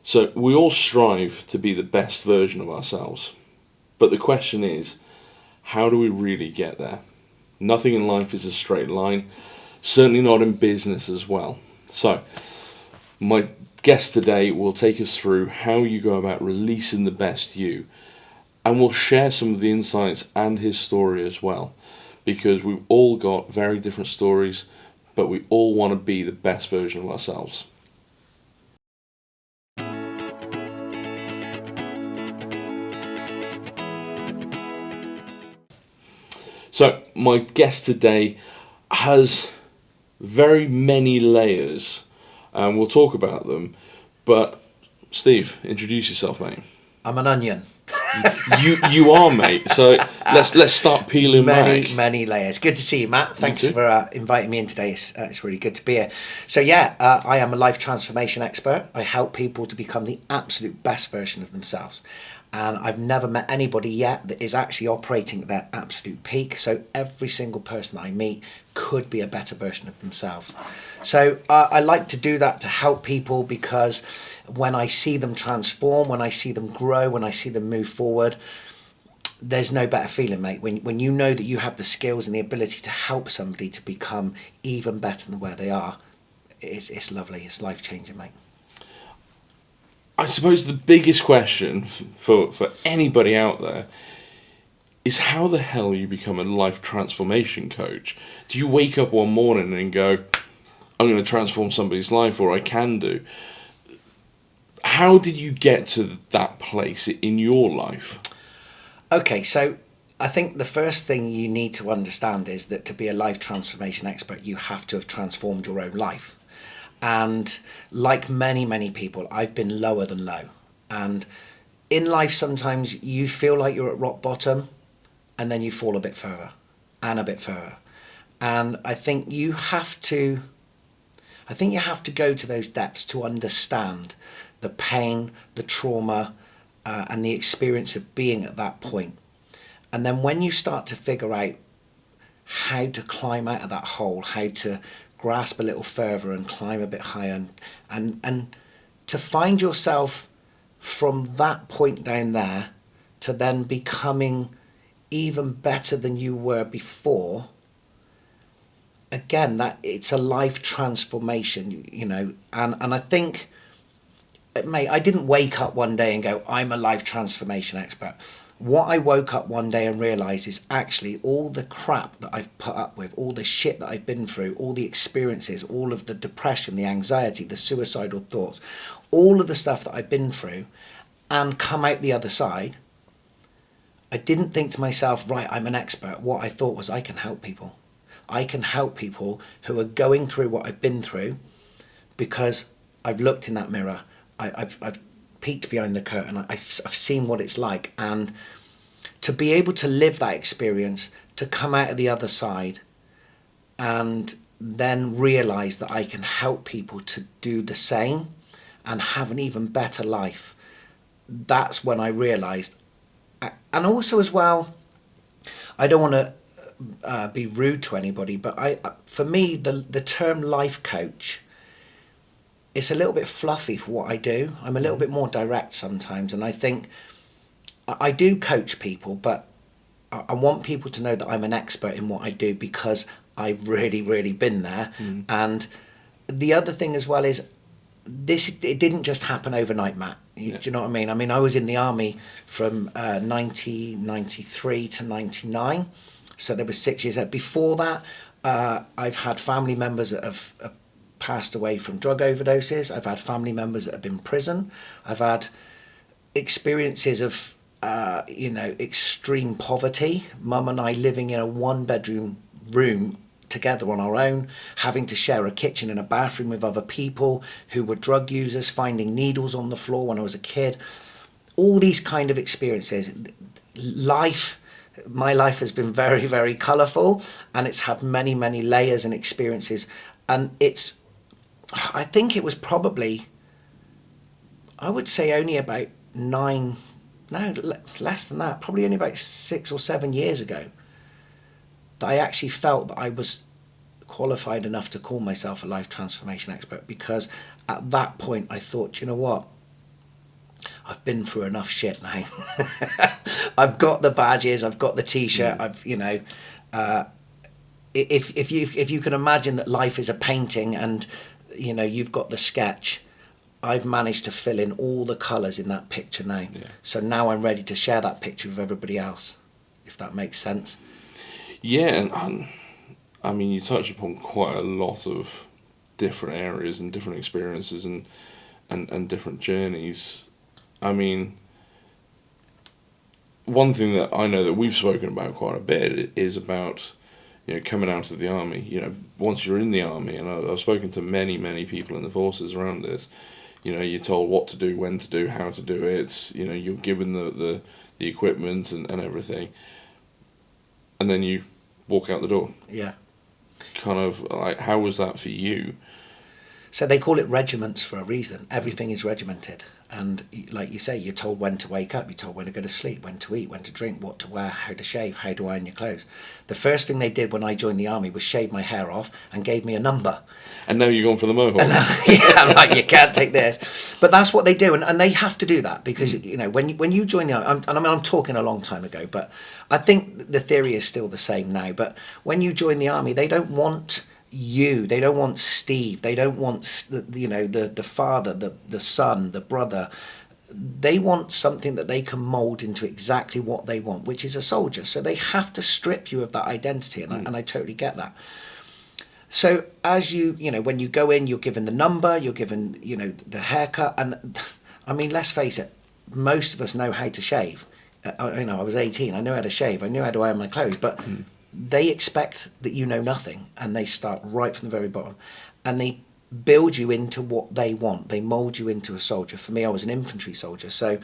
So we all strive to be the best version of ourselves. But the question is, how do we really get there? Nothing in life is a straight line, certainly not in business as well. So, my guest today will take us through how you go about releasing the best you, and we'll share some of the insights and his story as well, because we've all got very different stories, but we all want to be the best version of ourselves. So, my guest today has very many layers, and we'll talk about them. But, Steve, introduce yourself, mate. I'm an onion. You are, mate. So let's start peeling back. Many layers. Good to see you, Matt. Thanks for inviting me in today. It's really good to be here. So I am a life transformation expert. I help people to become the absolute best version of themselves. And I've never met anybody yet that is actually operating at their absolute peak. So every single person that I meet could be a better version of themselves. So I like to do that to help people, because when I see them transform, when I see them grow, when I see them move forward, there's no better feeling, mate. When you know that you have the skills and the ability to help somebody to become even better than where they are, it's lovely. It's life-changing, mate. I suppose the biggest question for anybody out there is how the hell you become a life transformation coach. Do you wake up one morning and go, I'm going to transform somebody's life, or I can do? How did you get to that place in your life? Okay, so I think the first thing you need to understand is that to be a life transformation expert, you have to have transformed your own life. And like many people, I've been lower than low. And in life, sometimes you feel like you're at rock bottom, and then you fall a bit further and a bit further. And I think you have to go to those depths to understand the pain, the trauma, and the experience of being at that point. And then when you start to figure out how to climb out of that hole, how to grasp a little further and climb a bit higher, and to find yourself from that point down there to then becoming even better than you were before, again, that it's a life transformation, and I think, mate, I didn't wake up one day and go, I'm a life transformation expert. What I woke up one day and realised is actually all the crap that I've put up with, all the shit that I've been through, all the experiences, all of the depression, the anxiety, the suicidal thoughts, all of the stuff that I've been through and come out the other side. I didn't think to myself, right, I'm an expert. What I thought was, I can help people. I can help people who are going through what I've been through, because I've looked in that mirror. I've peeked behind the curtain. I've seen what it's like, and to be able to live that experience, to come out of the other side and then realise that I can help people to do the same and have an even better life. That's when I realised. And also as well, I don't want to be rude to anybody, but for me, the term life coach, it's a little bit fluffy for what I do. I'm a little bit more direct sometimes, and I think I do coach people, but I want people to know that I'm an expert in what I do, because I've really been there. And the other thing as well is, it didn't just happen overnight, Matt. Do you know what I mean? I mean, I was in the army from 1993 to 99, so there was 6 years there. Before that, I've had family members that have passed away from drug overdoses. I've had family members that have been in prison. I've had experiences of extreme poverty. Mum and I living in a 1-bedroom room together on our own, having to share a kitchen and a bathroom with other people who were drug users, finding needles on the floor when I was a kid. All these kind of experiences. My life has been very colourful, and it's had many layers and experiences. And I think it was probably, I would say only about less than that, probably only about 6 or 7 years ago, that I actually felt that I was qualified enough to call myself a life transformation expert, because at that point I thought, you know what, I've been through enough shit now. I've got the badges, I've got the T-shirt, if you can imagine that life is a painting and, you've got the sketch, I've managed to fill in all the colours in that picture now. Yeah. So now I'm ready to share that picture with everybody else, if that makes sense. Yeah, and I mean, you touch upon quite a lot of different areas and different experiences and different journeys. I mean, one thing that I know that we've spoken about quite a bit is about, coming out of the army. Once you're in the army, and I've spoken to many people in the forces around this, you're told what to do, when to do, how to do it. You're given the equipment and everything, and then you walk out the door. Yeah. Kind of like, how was that for you? So they call it regiments for a reason. Everything is regimented. And like you say, you're told when to wake up, you're told when to go to sleep, when to eat, when to drink, what to wear, how to shave, how to iron your clothes. The first thing they did when I joined the army was shave my hair off and gave me a number. And now you're going for the mohawk. Yeah, I'm like, you can't take this. But that's what they do. And they have to do that because, when you join the army, I'm talking a long time ago, but I think the theory is still the same now. But when you join the army, they don't want you, they don't want Steve, they don't want the father, the son, the brother. They want something that they can mold into exactly what they want, which is a soldier. So they have to strip you of that identity, and I totally get that. So as when you go in, you're given the number, you're given the haircut, and I mean, let's face it, most of us know how to shave. I was 18, I knew how to shave, I knew how to iron my clothes, but they expect that you know nothing, and they start right from the very bottom, and they build you into what they want. They mold you into a soldier. For me, I was an infantry soldier, so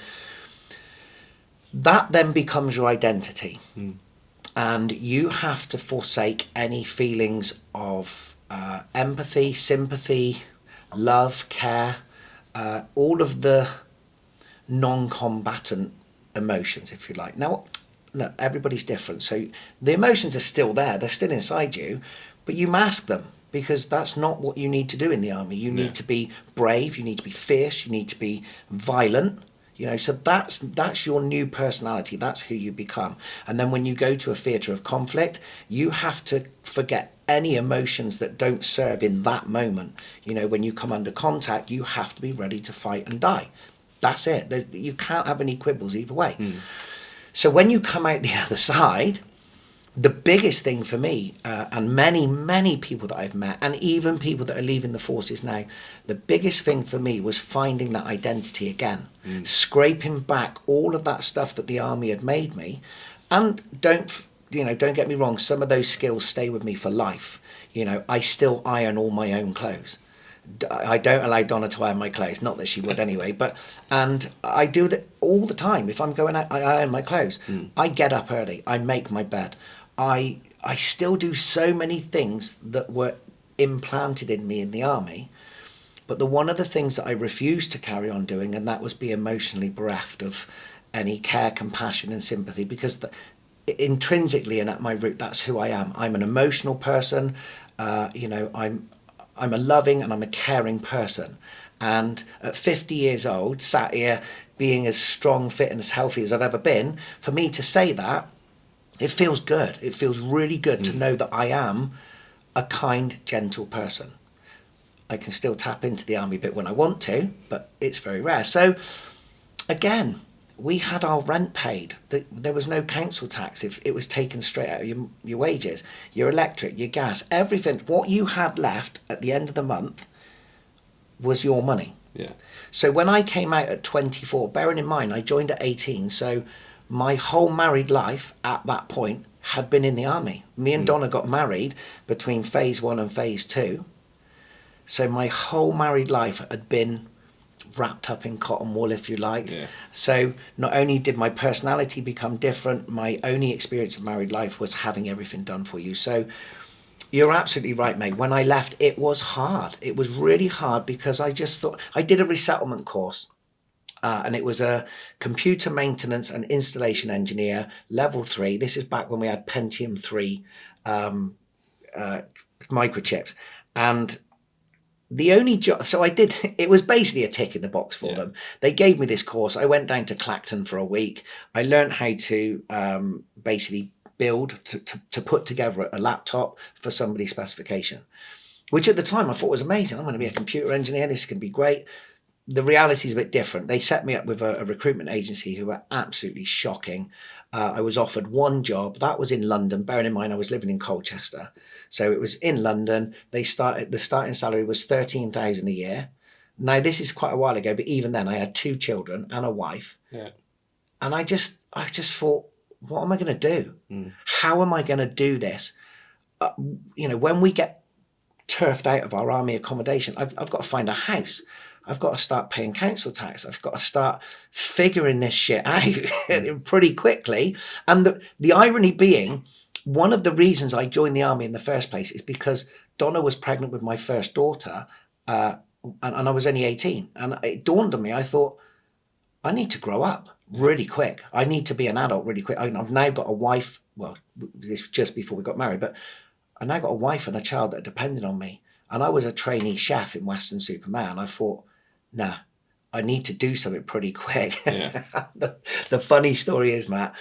that then becomes your identity, and you have to forsake any feelings of empathy, sympathy, love, care, all of the non-combatant emotions, if you like. Now, no, everybody's different, so the emotions are still there, they're still inside you, but you mask them because that's not what you need to do in the army. You need to be brave, you need to be fierce, you need to be violent, so that's your new personality, that's who you become. And then when you go to a theatre of conflict, you have to forget any emotions that don't serve in that moment. When you come under contact, you have to be ready to fight and die. That's it. You can't have any quibbles either way. So when you come out the other side, the biggest thing for me, and many people that I've met, and even people that are leaving the forces now, the biggest thing for me was finding that identity again, scraping back all of that stuff that the army had made me. And don't get me wrong, some of those skills stay with me for life. I still iron all my own clothes. I don't allow Donna to iron my clothes, not that she would anyway, and I do that all the time. If I'm going out, I iron my clothes. I get up early, I make my bed. I still do so many things that were implanted in me in the army, but one of the things that I refused to carry on doing, and that was be emotionally bereft of any care, compassion and sympathy, because intrinsically and at my root, that's who I am. I'm an emotional person. I'm a loving and I'm a caring person. And at 50 years old, sat here being as strong, fit and as healthy as I've ever been, for me to say that, it feels good. It feels really good to know that I am a kind, gentle person. I can still tap into the army bit when I want to, but it's very rare. So again, we had our rent paid. There was no council tax. If it was taken straight out of your wages, your electric, your gas, everything. What you had left at the end of the month was your money. Yeah. So when I came out at 24, bearing in mind I joined at 18, so my whole married life at that point had been in the army. Me and Donna got married between phase 1 and phase 2. So my whole married life had been wrapped up in cotton wool, if you like. Yeah. So not only did my personality become different, my only experience of married life was having everything done for you. So you're absolutely right, mate. When I left, it was hard. It was really hard because I just thought, I did a resettlement course. And it was a computer maintenance and installation engineer, level 3. This is back when we had Pentium 3 microchips. And the only job, so I did, it was basically a tick in the box for Yeah. them. They gave me this course. I went down to Clacton for a week. I learned how to basically build, to put together a laptop for somebody's specification, which at the time I thought was amazing. I'm going to be a computer engineer. This is going to be great. The reality is a bit different. They set me up with a recruitment agency who were absolutely shocking. I was offered one job. That was in London. Bearing in mind, I was living in Colchester. So it was in London. The starting salary was 13,000 a year. Now, this is quite a while ago, but even then I had 2 children and a wife. Yeah. And I just thought, what am I going to do? How am I going to do this? When we get turfed out of our army accommodation, I've got to find a house. I've got to start paying council tax. I've got to start figuring this shit out pretty quickly. And the irony being, one of the reasons I joined the army in the first place is because Donna was pregnant with my first daughter, and I was only 18. And it dawned on me, I thought, I need to grow up really quick. I need to be an adult really quick. I've now got a wife. Well, this was just before we got married, but I now got a wife and a child that are dependent on me. And I was a trainee chef in Western Superman. I thought, nah, I need to do something pretty quick. Yeah. The funny story is, Matt,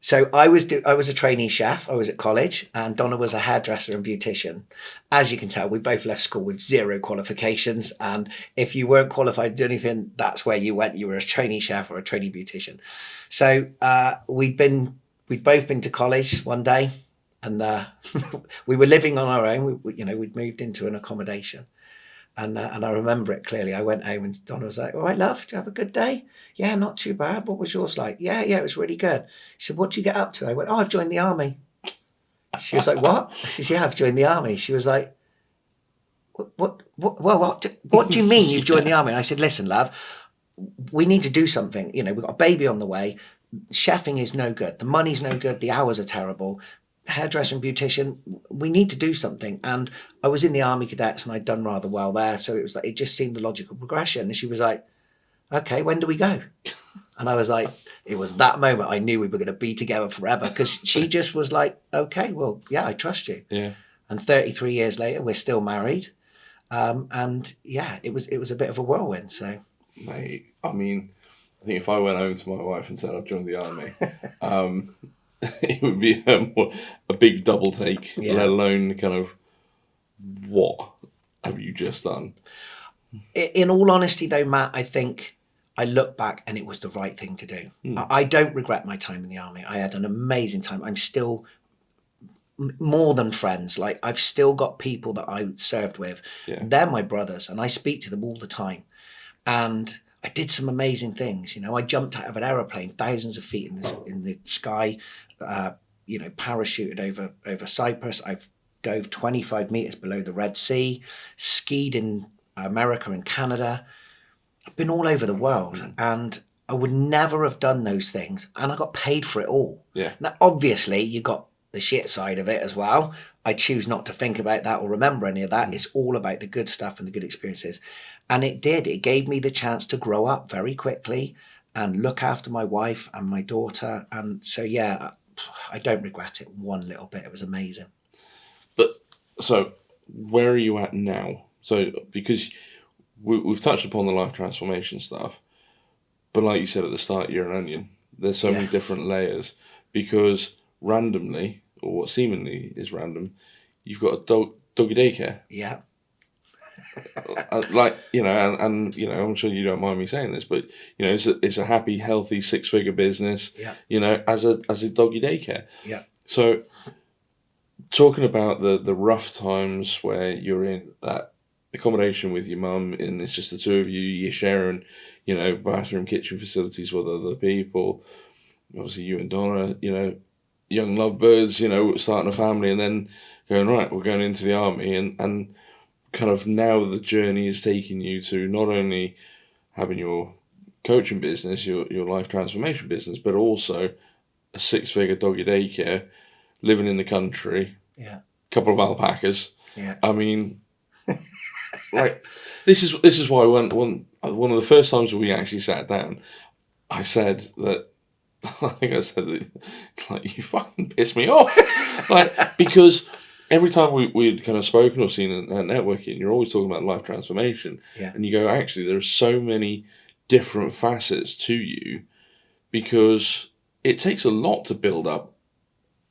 so I was a trainee chef. I was at college, and Donna was a hairdresser and beautician. As you can tell, we both left school with 0 qualifications. And if you weren't qualified to do anything, that's where you went. You were a trainee chef or a trainee beautician. So we'd both been to college one day, and we were living on our own. We'd moved into an accommodation. And I remember it clearly. I went home and Donna was like, all right, love, do you have a good day? Yeah, not too bad. What was yours like? Yeah, it was really good. She said, what do you get up to? I went, I've joined the army. She was like, what? I said, yeah, I've joined the army. She was like, what do you mean you've joined the army? And I said, listen, love, we need to do something. We've got a baby on the way. Chefing is no good. The money's no good. The hours are terrible. Hairdresser and beautician, we need to do something. And I was in the Army Cadets and I'd done rather well there, so it was like, it just seemed a logical progression. And she was like, okay, when do we go? And I was like, it was that moment I knew we were going to be together forever, because she just was like, okay, well, yeah, I trust you. Yeah. And 33 years later, we're still married. And yeah, it was a bit of a whirlwind. So, Mate, I mean, I think if I went home to my wife and said I've joined the army, it would be a big double take, let alone kind of, what have you just done? In all honesty, though, Matt, I think I look back and it was the right thing to do. I don't regret my time in the army. I had an amazing time. I'm still more than friends. Like, I've still got people that I served with. Yeah. They're my brothers, and I speak to them all the time. And I did some amazing things. I jumped out of an aeroplane thousands of feet in the sky, parachuted over Cyprus. I've dove 25 meters below the Red Sea, skied in America and Canada. I've been all over the world, and I would never have done those things, and I got paid for it all. Yeah. Now, obviously, you got the shit side of it as well. I choose not to think about that or remember any of that. It's all about the good stuff and the good experiences. And it did. It gave me the chance to grow up very quickly and look after my wife and my daughter. And so, yeah, I don't regret it one little bit. It was amazing. But, so, where are you at now? So, because we've touched upon the life transformation stuff, but like you said at the start, you're an onion. There's so many different layers, because randomly, or what seemingly is random, you've got a doggy daycare. Yeah. I'm sure you don't mind me saying this, but it's a happy, healthy 6-figure business. Yeah. As a doggy daycare. Yeah. So, talking about the rough times where you're in that accommodation with your mum and it's just the two of you, you're sharing, bathroom, kitchen facilities with other people. Obviously, you and Donna, young lovebirds, starting a family, and then going, right, we're going into the army, and kind of now the journey is taking you to not only having your coaching business, your life transformation business, but also a 6-figure doggy daycare, living in the country, couple of alpacas. Yeah. I mean, like, this is why one of the first times we actually sat down, I said that, I think I said that, like, you fucking piss me off, like, because every time we'd kind of spoken or seen at networking, you're always talking about life transformation. Yeah. And you go, actually, there are so many different facets to you, because it takes a lot to build up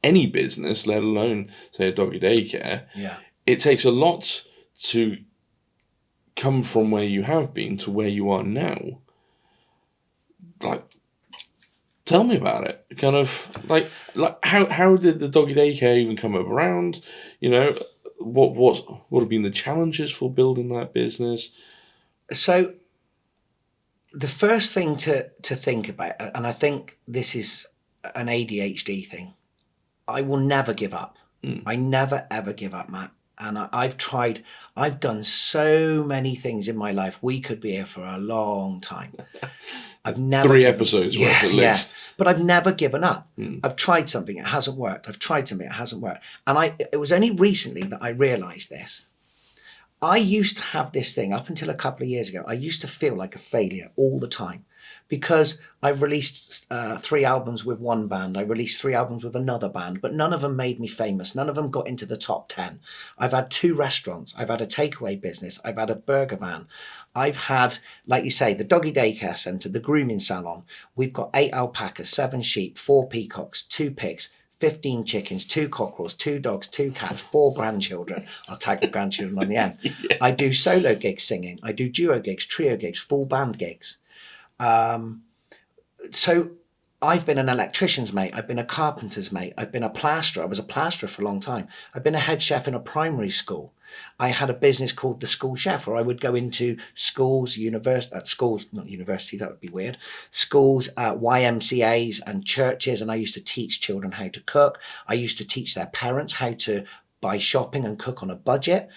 any business, let alone, say, a doggy daycare. Yeah. It takes a lot to come from where you have been to where you are now. Like, tell me about it. Kind of like how did the doggy daycare even come around? You know, what have been the challenges for building that business? So the first thing to think about, and I think this is an ADHD thing, I will never give up. I never ever give up, Matt. And I've done so many things in my life. We could be here for a long time. I've never 3 episodes worth at least. But I've never given up. I've tried something, it hasn't worked. I've tried something, it hasn't worked. And it was only recently that I realized this. I used to have this thing up until a couple of years ago. I used to feel like a failure all the time, because I've released 3 albums with one band. I released 3 albums with another band, but none of them made me famous. None of them got into the top 10. I've had 2 restaurants. I've had a takeaway business. I've had a burger van. I've had, like you say, the doggy daycare centre, the grooming salon. We've got 8 alpacas, 7 sheep, 4 peacocks, 2 pigs, 15 chickens, 2 cockerels, 2 dogs, 2 cats, 4 grandchildren. I'll tag the grandchildren on the end. Yeah. I do solo gigs singing. I do duo gigs, trio gigs, full band gigs. So I've been an electrician's mate. I've been a carpenter's mate. I've been a plasterer. I was a plasterer for a long time. I've been a head chef in a primary school. I had a business called The School Chef, where I would go into schools, not university, that would be weird, schools, YMCAs and churches, and I used to teach children how to cook. I used to teach their parents how to buy shopping and cook on a budget.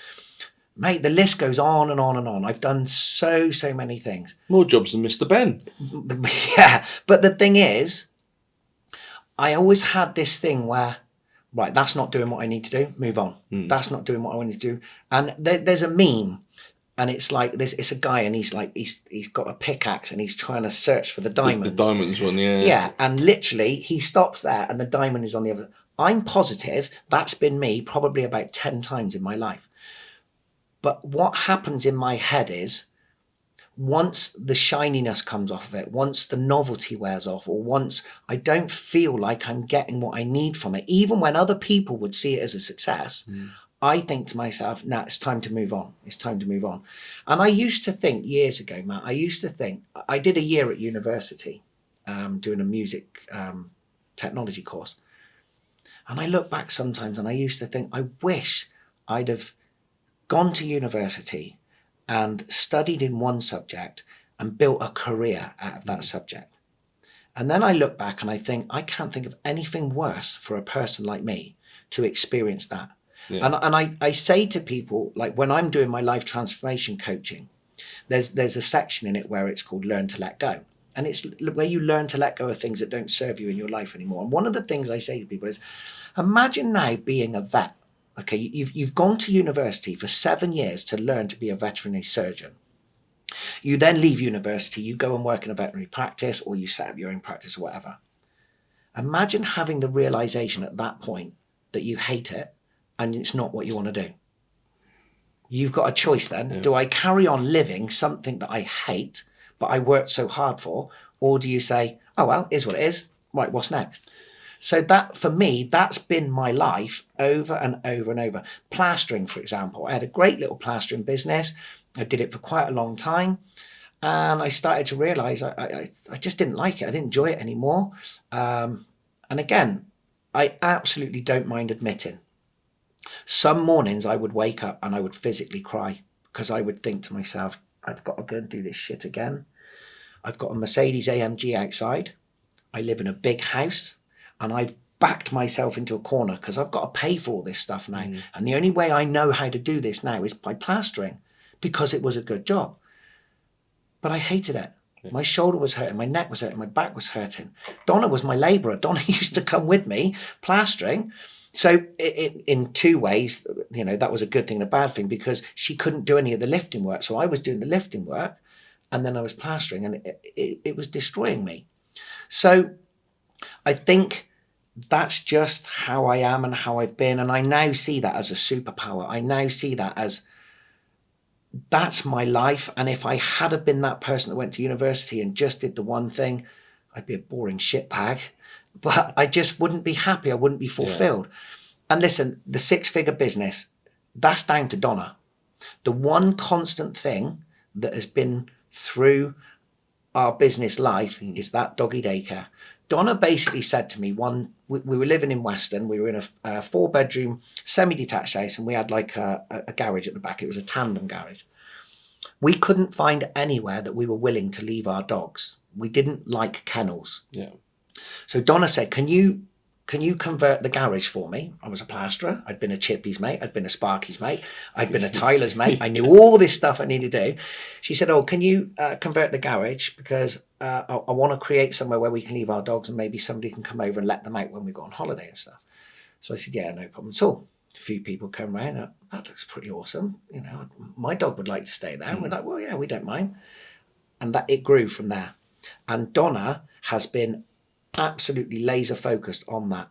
Mate, the list goes on and on and on. I've done so many things. More jobs than Mr. Ben. Yeah, but the thing is, I always had this thing where, right, that's not doing what I need to do, move on. That's not doing what I need to do. And there's a meme, and it's like this. It's a guy, and he's got a pickaxe, and he's trying to search for the diamonds. The diamonds one, yeah. Yeah, and literally he stops there, and the diamond is on the other. I'm positive that's been me probably about 10 times in my life. But what happens in my head is, once the shininess comes off of it, once the novelty wears off, or once I don't feel like I'm getting what I need from it, even when other people would see it as a success, I think to myself, nah, it's time to move on. It's time to move on. And I used to think years ago, Matt, I did a year at university doing a music technology course. And I look back sometimes and I used to think, I wish I'd have gone to university and studied in one subject and built a career out of that subject. And then I look back and I think, I can't think of anything worse for a person like me to experience that. Yeah. And I say to people, like when I'm doing my life transformation coaching, there's a section in it where it's called Learn to Let Go. And it's where you learn to let go of things that don't serve you in your life anymore. And one of the things I say to people is, imagine now being a vet. Okay, you've gone to university for 7 years to learn to be a veterinary surgeon. You then leave university, you go and work in a veterinary practice, or you set up your own practice or whatever. Imagine having the realization at that point that you hate it and it's not what you want to do. You've got a choice then. Yeah. Do I carry on living something that I hate, but I worked so hard for? Or do you say, oh, well, it is what it is. Right, what's next? So that, for me, that's been my life over and over and over. Plastering, for example. I had a great little plastering business. I did it for quite a long time. And I started to realise I just didn't like it. I didn't enjoy it anymore. And again, I absolutely don't mind admitting. Some mornings I would wake up and I would physically cry, because I would think to myself, I've got to go and do this shit again. I've got a Mercedes AMG outside. I live in a big house. And I've backed myself into a corner because I've got to pay for all this stuff now. And the only way I know how to do this now is by plastering, because it was a good job. But I hated it. Yeah. My shoulder was hurting, my neck was hurting, my back was hurting. Donna was my labourer. Donna used to come with me plastering. So in 2 ways, you know, that was a good thing and a bad thing, because she couldn't do any of the lifting work. So I was doing the lifting work and then I was plastering, and it was destroying me. So I think that's just how I am and how I've been. And I now see that as a superpower. I now see that as that's my life. And if I had have been that person that went to university and just did the one thing, I'd be a boring shitbag. But I just wouldn't be happy. I wouldn't be fulfilled. And listen, the 6-figure business, that's down to Donna. The one constant thing that has been through our business life is that doggy daycare. Donna basically said to me we were living in Weston, we were in a 4-bedroom semi-detached house, and we had like a garage at the back. It was a tandem garage. We couldn't find anywhere that we were willing to leave our dogs. We didn't like kennels. Yeah. So Donna said, can you convert the garage for me? I was a plasterer. I'd been a Chippy's mate. I'd been a Sparky's mate. I'd been a Tyler's mate. I knew all this stuff I needed to do. She said, oh, can you convert the garage? Because I want to create somewhere where we can leave our dogs and maybe somebody can come over and let them out when we go on holiday and stuff. So I said, yeah, no problem at all. A few people come around. That looks pretty awesome. You know, my dog would like to stay there. And we're like, well, yeah, we don't mind. And that it grew from there. And Donna has been absolutely laser focused on that,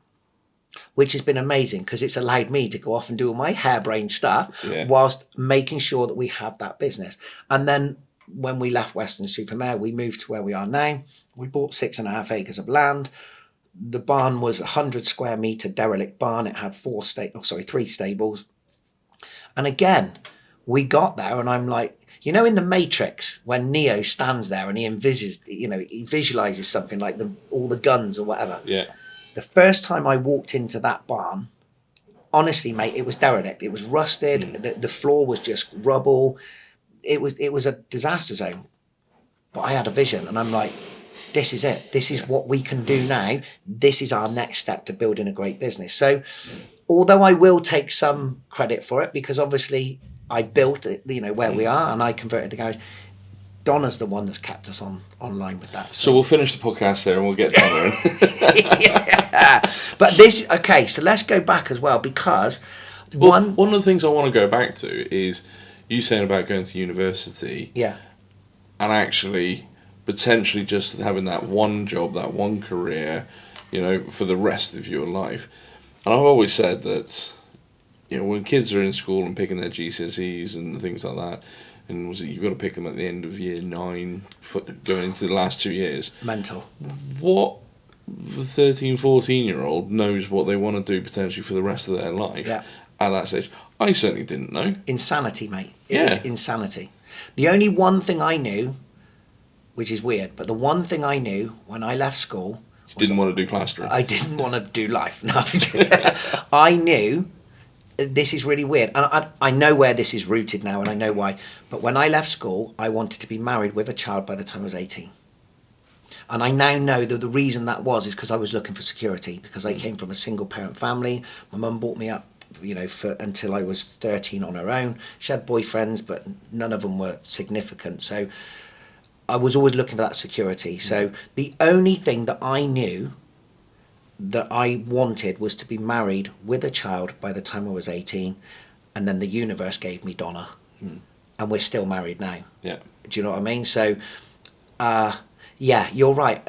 which has been amazing because it's allowed me to go off and do all my harebrained stuff whilst making sure that we have that business. And then when we left Weston-super-Mare, we moved to where we are now. We bought 6.5 acres of land. The barn was a 100 square meter derelict barn. It had 3 stables. And again, we got there and I'm like, you know, in the Matrix, when Neo stands there and he visualizes something like all the guns or whatever. Yeah. The first time I walked into that barn, honestly, mate, it was derelict. It was rusted. The floor was just rubble. It was a disaster zone. But I had a vision and I'm like, this is it. This is what we can do now. This is our next step to building a great business. So although I will take some credit for it, because obviously I built it, where we are, and I converted the garage, Donna's the one that's kept us online with that. So we'll finish the podcast there and we'll get Donna in. Yeah. But so let's go back as well, because one of the things I want to go back to is you saying about going to university. Yeah. And actually potentially just having that one job, that one career, for the rest of your life. And I've always said that, when kids are in school and picking their GCSEs and things like that, and you've got to pick them at the end of year 9, going into the last 2 years. Mental. What the 13, 14-year-old knows what they want to do potentially for the rest of their life at that stage? I certainly didn't know. Insanity, mate. It is insanity. The only one thing I knew, which is weird, but the one thing I knew when I left school... You didn't want to do plastering. I didn't want to do life. No, I knew... This is really weird, and I know where this is rooted now, and I know why. But when I left school, I wanted to be married with a child by the time I was 18. And I now know that the reason that was is because I was looking for security, because I came from a single-parent family. My mum brought me up, until I was 13 on her own. She had boyfriends, but none of them were significant. So I was always looking for that security. So the only thing that I knew that I wanted was to be married with a child by the time I was 18, and then the universe gave me Donna, and we're still married now. Yeah. Do you know what I mean? So, you're right.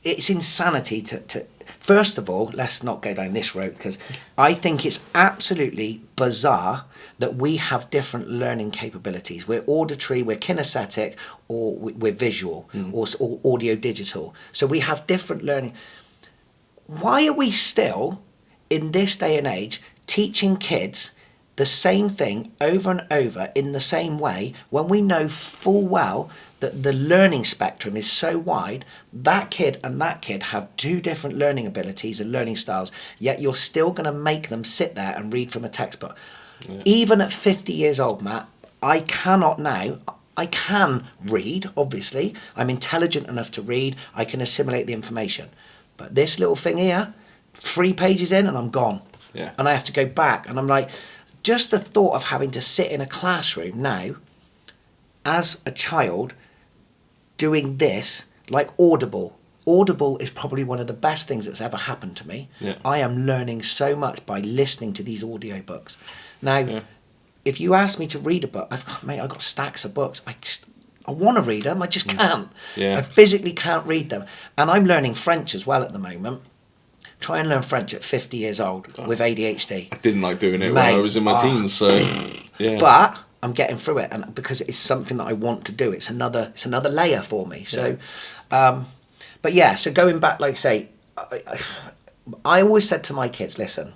It's insanity to first of all, let's not go down this road, because I think it's absolutely bizarre that we have different learning capabilities. We're auditory, we're kinesthetic, or we're visual, or audio digital. So we have different learning. Why are we still, in this day and age, teaching kids the same thing over and over in the same way when we know full well that the learning spectrum is so wide? That kid and that kid have 2 different learning abilities and learning styles, yet you're still going to make them sit there and read from a textbook. Yeah. Even at 50 years old, Matt, I cannot now... I can read, obviously. I'm intelligent enough to read. I can assimilate the information. But this little thing here, 3 pages in and I'm gone. Yeah. And I have to go back. And I'm like, just the thought of having to sit in a classroom now as a child doing this, like Audible. Audible is probably one of the best things that's ever happened to me. Yeah. I am learning so much by listening to these audiobooks. Now, if you ask me to read a book, I've got stacks of books. I want to read them, I just can't. Yeah. I physically can't read them. And I'm learning French as well at the moment. Try and learn French at 50 years old with ADHD. I didn't like doing it when Mate, I was in my teens, so yeah. But I'm getting through it, and because it's something that I want to do, it's another layer for me. So, but yeah. So going back, like say, I always said to my kids, listen,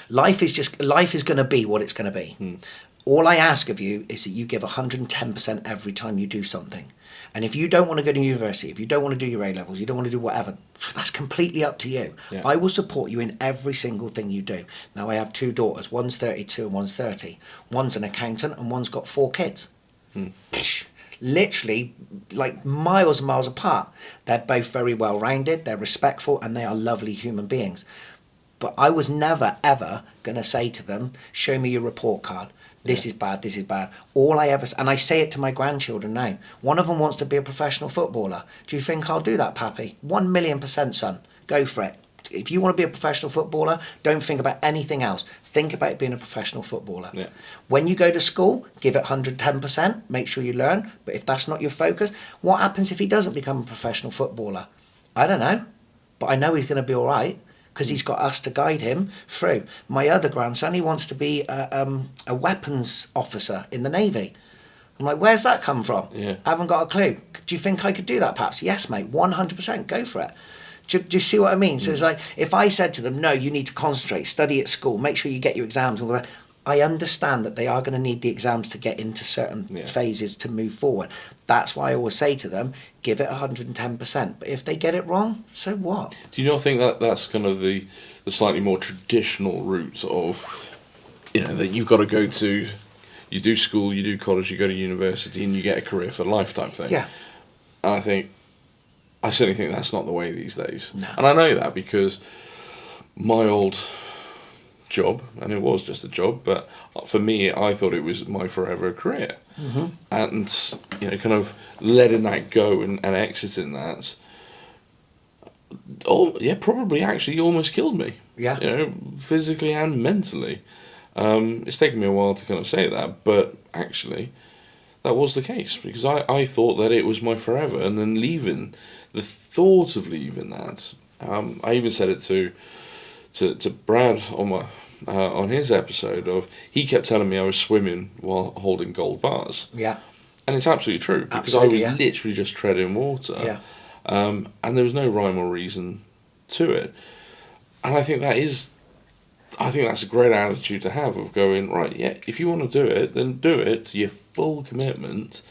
life is going to be what it's going to be. All I ask of you is that you give 110% every time you do something. And if you don't want to go to university, if you don't want to do your A levels, you don't want to do whatever, that's completely up to you. Yeah. I will support you in every single thing you do. Now, I have 2 daughters. One's 32 and one's 30. One's an accountant and one's got 4 kids. Literally, like miles and miles apart. They're both very well-rounded, they're respectful, and they are lovely human beings. But I was never, ever going to say to them, show me your report card. This is bad, this is bad. All I ever... And I say it to my grandchildren now. One of them wants to be a professional footballer. Do you think I'll do that, Pappy? 1,000,000%, son. Go for it. If you want to be a professional footballer, don't think about anything else. Think about being a professional footballer. Yeah. When you go to school, give it 110%. Make sure you learn. But if that's not your focus, what happens if he doesn't become a professional footballer? I don't know. But I know he's going to be all right, because he's got us to guide him through. My other grandson, he wants to be a weapons officer in the Navy. I'm like, where's that come from? Yeah. I haven't got a clue. Do you think I could do that, perhaps? Yes, mate, 100%, go for it. Do you see what I mean? So it's like, if I said to them, no, you need to concentrate, study at school, make sure you get your exams, all the rest, I understand that they are going to need the exams to get into certain phases to move forward. That's why I always say to them, give it 110%. But if they get it wrong, so what? Do you not think that that's kind of the slightly more traditional route of, that you've got to go to, you do school, you do college, you go to university, and you get a career for life type thing? Yeah. And I certainly think that's not the way these days. No. And I know that because my old job, and it was just a job, but for me, I thought it was my forever career. Mm-hmm. And kind of letting that go and exiting that, probably actually almost killed me. Yeah. Physically and mentally. It's taken me a while to kind of say that, but actually that was the case, because I thought that it was my forever, and then the thought of leaving that, I even said it to Brad on his episode of, he kept telling me I was swimming while holding gold bars. Yeah. And it's absolutely true, because I was literally just treading water. Yeah. And there was no rhyme or reason to it. And I think that's a great attitude to have, of going, right, yeah, if you want to do it, then do it to your full commitment,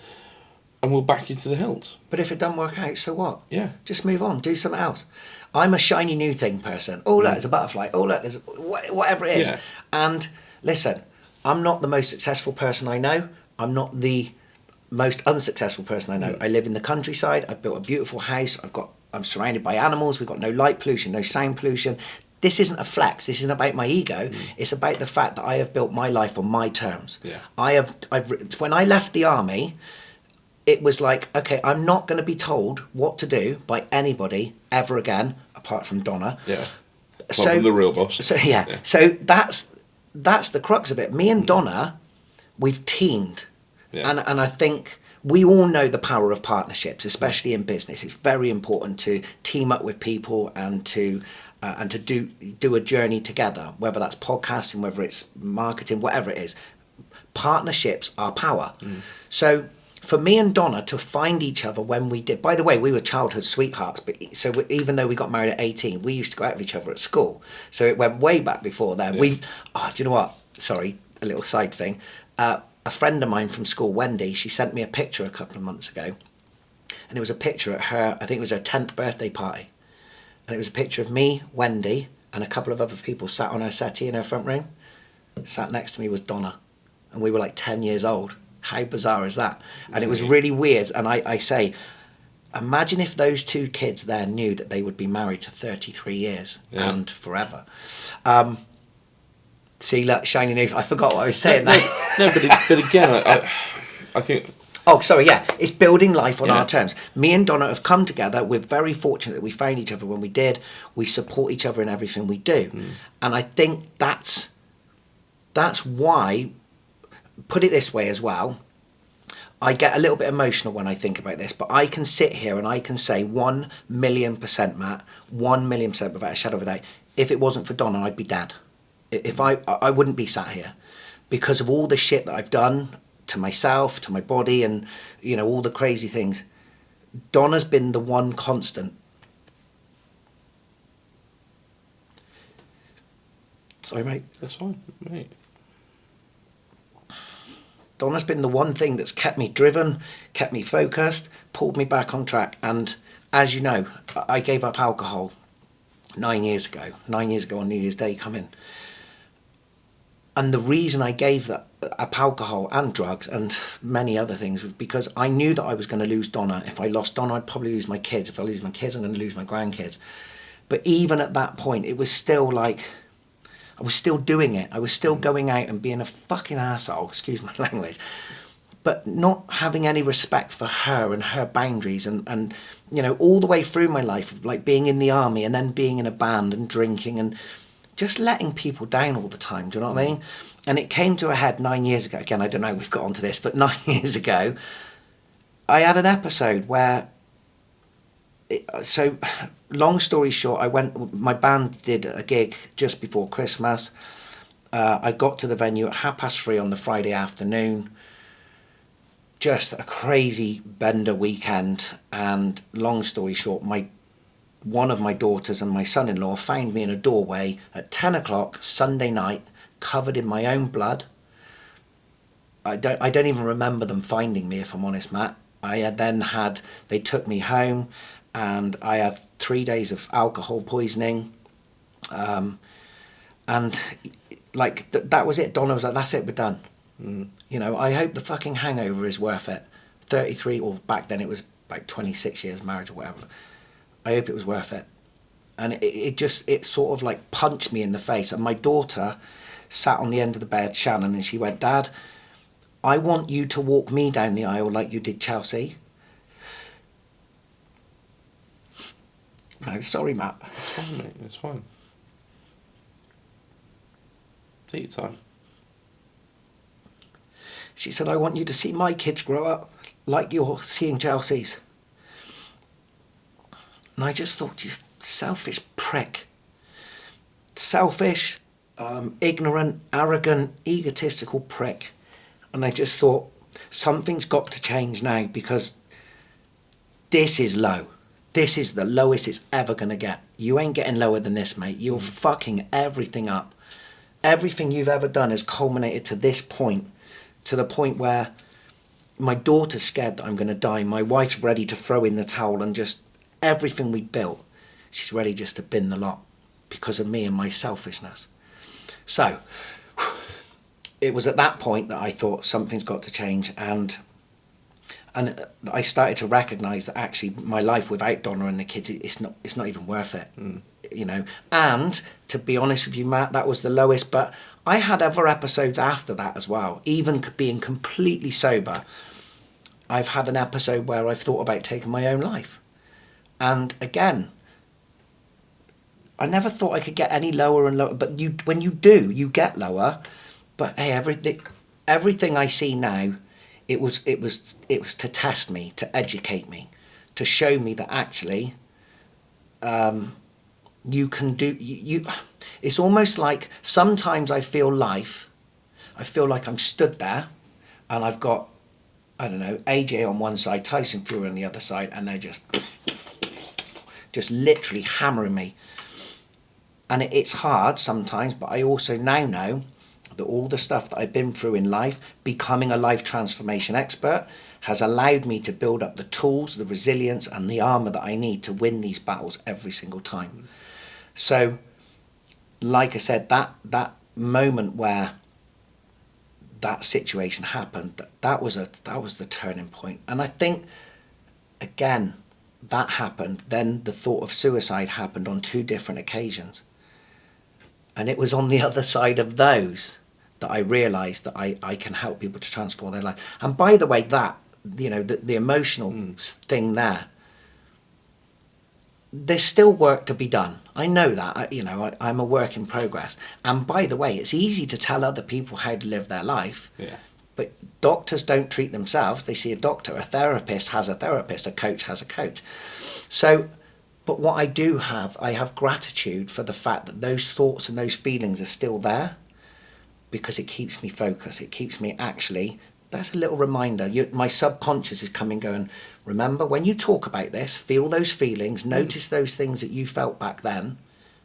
and we'll back you to the hilt. But if it doesn't work out, so what? Yeah. Just move on, do something else. I'm a shiny new thing person. Oh, look, there's a butterfly. Oh, look, there's whatever it is. Yeah. And listen, I'm not the most successful person I know. I'm not the most unsuccessful person I know. I live in the countryside. I've built a beautiful house. I'm surrounded by animals. We've got no light pollution, no sound pollution. This isn't a flex. This isn't about my ego. It's about the fact that I have built my life on my terms. Yeah. When I left the army, it was like, okay, I'm not going to be told what to do by anybody ever again, apart from Donna. Yeah. Apart from the real boss. So yeah. So that's the crux of it. Me and Donna, we've teamed. Yeah. And I think we all know the power of partnerships, especially in business. It's very important to team up with people and to do a journey together, whether that's podcasting, whether it's marketing, whatever it is. Partnerships are power. So for me and Donna to find each other when we did, by the way, we were childhood sweethearts, but even though we got married at 18, we used to go out with each other at school. So it went way back before then. Yeah. Do you know what? Sorry, a little side thing. A friend of mine from school, Wendy, she sent me a picture a couple of months ago. And it was a picture at I think it was her 10th birthday party. And it was a picture of me, Wendy, and a couple of other people sat on her settee in her front room. Sat next to me was Donna. And we were like 10 years old. How bizarre is that? And it was really weird. And I say, imagine if those 2 kids there knew that they would be married to 33 years and forever. See, look, shiny new. I forgot what I was saying. But again, I think... Oh, sorry, yeah. It's building life on our terms. Me and Donna have come together. We're very fortunate that we found each other when we did. We support each other in everything we do. And I think that's why, put it this way as well, I get a little bit emotional when I think about this, but I can sit here and I can say 1,000,000%, Matt, 1,000,000% without a shadow of a doubt. If it wasn't for Donna, I'd be dead. If I wouldn't be sat here because of all the shit that I've done to myself, to my body, and all the crazy things. Donna's been the one constant. Sorry, mate. That's fine, mate. Donna's been the one thing that's kept me driven, kept me focused, pulled me back on track. And as you know, I gave up alcohol 9 years ago. 9 years ago on New Year's Day, come in. And the reason I gave that up alcohol and drugs and many other things was because I knew that I was going to lose Donna. If I lost Donna, I'd probably lose my kids. If I lose my kids, I'm going to lose my grandkids. But even at that point, it was still like, I was still doing it. I was still going out and being a fucking asshole, excuse my language, but not having any respect for her and her boundaries. And all the way through my life, like being in the army and then being in a band and drinking and just letting people down all the time. Do you know what I mean? And it came to a head 9 years ago. Again, I don't know, we've got onto this, but 9 years ago, I had an episode where, so long story short, my band did a gig just before Christmas. I got to the venue at 3:30 on the Friday afternoon. Just a crazy bender weekend. And long story short, one of my daughters and my son-in-law found me in a doorway at 10 o'clock Sunday night, covered in my own blood. I don't even remember them finding me, if I'm honest, Matt. They took me home, and I had 3 days of alcohol poisoning. And like that was it. Donna was like, that's it, we're done. I hope the fucking hangover is worth it. 33, or back then it was like 26 years marriage or whatever. I hope it was worth it. And it sort of like punched me in the face. And my daughter sat on the end of the bed, Shannon, and she went, Dad, I want you to walk me down the aisle like you did Chelsea. No, sorry, Matt. It's fine, mate. It's fine. Take your time. She said, I want you to see my kids grow up like you're seeing Chelsea's. And I just thought, you selfish prick. Selfish, ignorant, arrogant, egotistical prick. And I just thought, something's got to change now, because this is low. This is the lowest it's ever going to get. You ain't getting lower than this, mate. You're fucking everything up. Everything you've ever done has culminated to this point, to the point where my daughter's scared that I'm going to die. My wife's ready to throw in the towel, and just everything we built, she's ready just to bin the lot because of me and my selfishness. So it was at that point that I thought something's got to change, and I started to recognise that actually my life without Donna and the kids, it's not even worth it. And to be honest with you, Matt, that was the lowest. But I had other episodes after that as well. Even being completely sober, I've had an episode where I've thought about taking my own life. And again, I never thought I could get any lower and lower. But when you do, you get lower. But hey, everything I see now, it was to test me, to educate me, to show me that actually, you can do. It's almost like sometimes I feel like I'm stood there, and I've got, I don't know, AJ on one side, Tyson Fury on the other side, and they're just literally hammering me. And it's hard sometimes, but I also now know that all the stuff that I've been through in life, becoming a life transformation expert, has allowed me to build up the tools, the resilience, and the armour that I need to win these battles every single time. So, like I said, that moment where that situation happened, that was the turning point. And I think, again, that happened. Then the thought of suicide happened on 2 different occasions. And it was on the other side of those that I realised that I can help people to transform their life. And by the way, that, the emotional thing there, there's still work to be done. I know that. I'm a work in progress. And by the way, it's easy to tell other people how to live their life. Yeah. But doctors don't treat themselves. They see a doctor. A therapist has a therapist. A coach has a coach. So, but what I do have, I have gratitude for the fact that those thoughts and those feelings are still there, because it keeps me focused. It keeps me actually, that's a little reminder. My subconscious is coming going, remember, when you talk about this, feel those feelings, notice those things that you felt back then,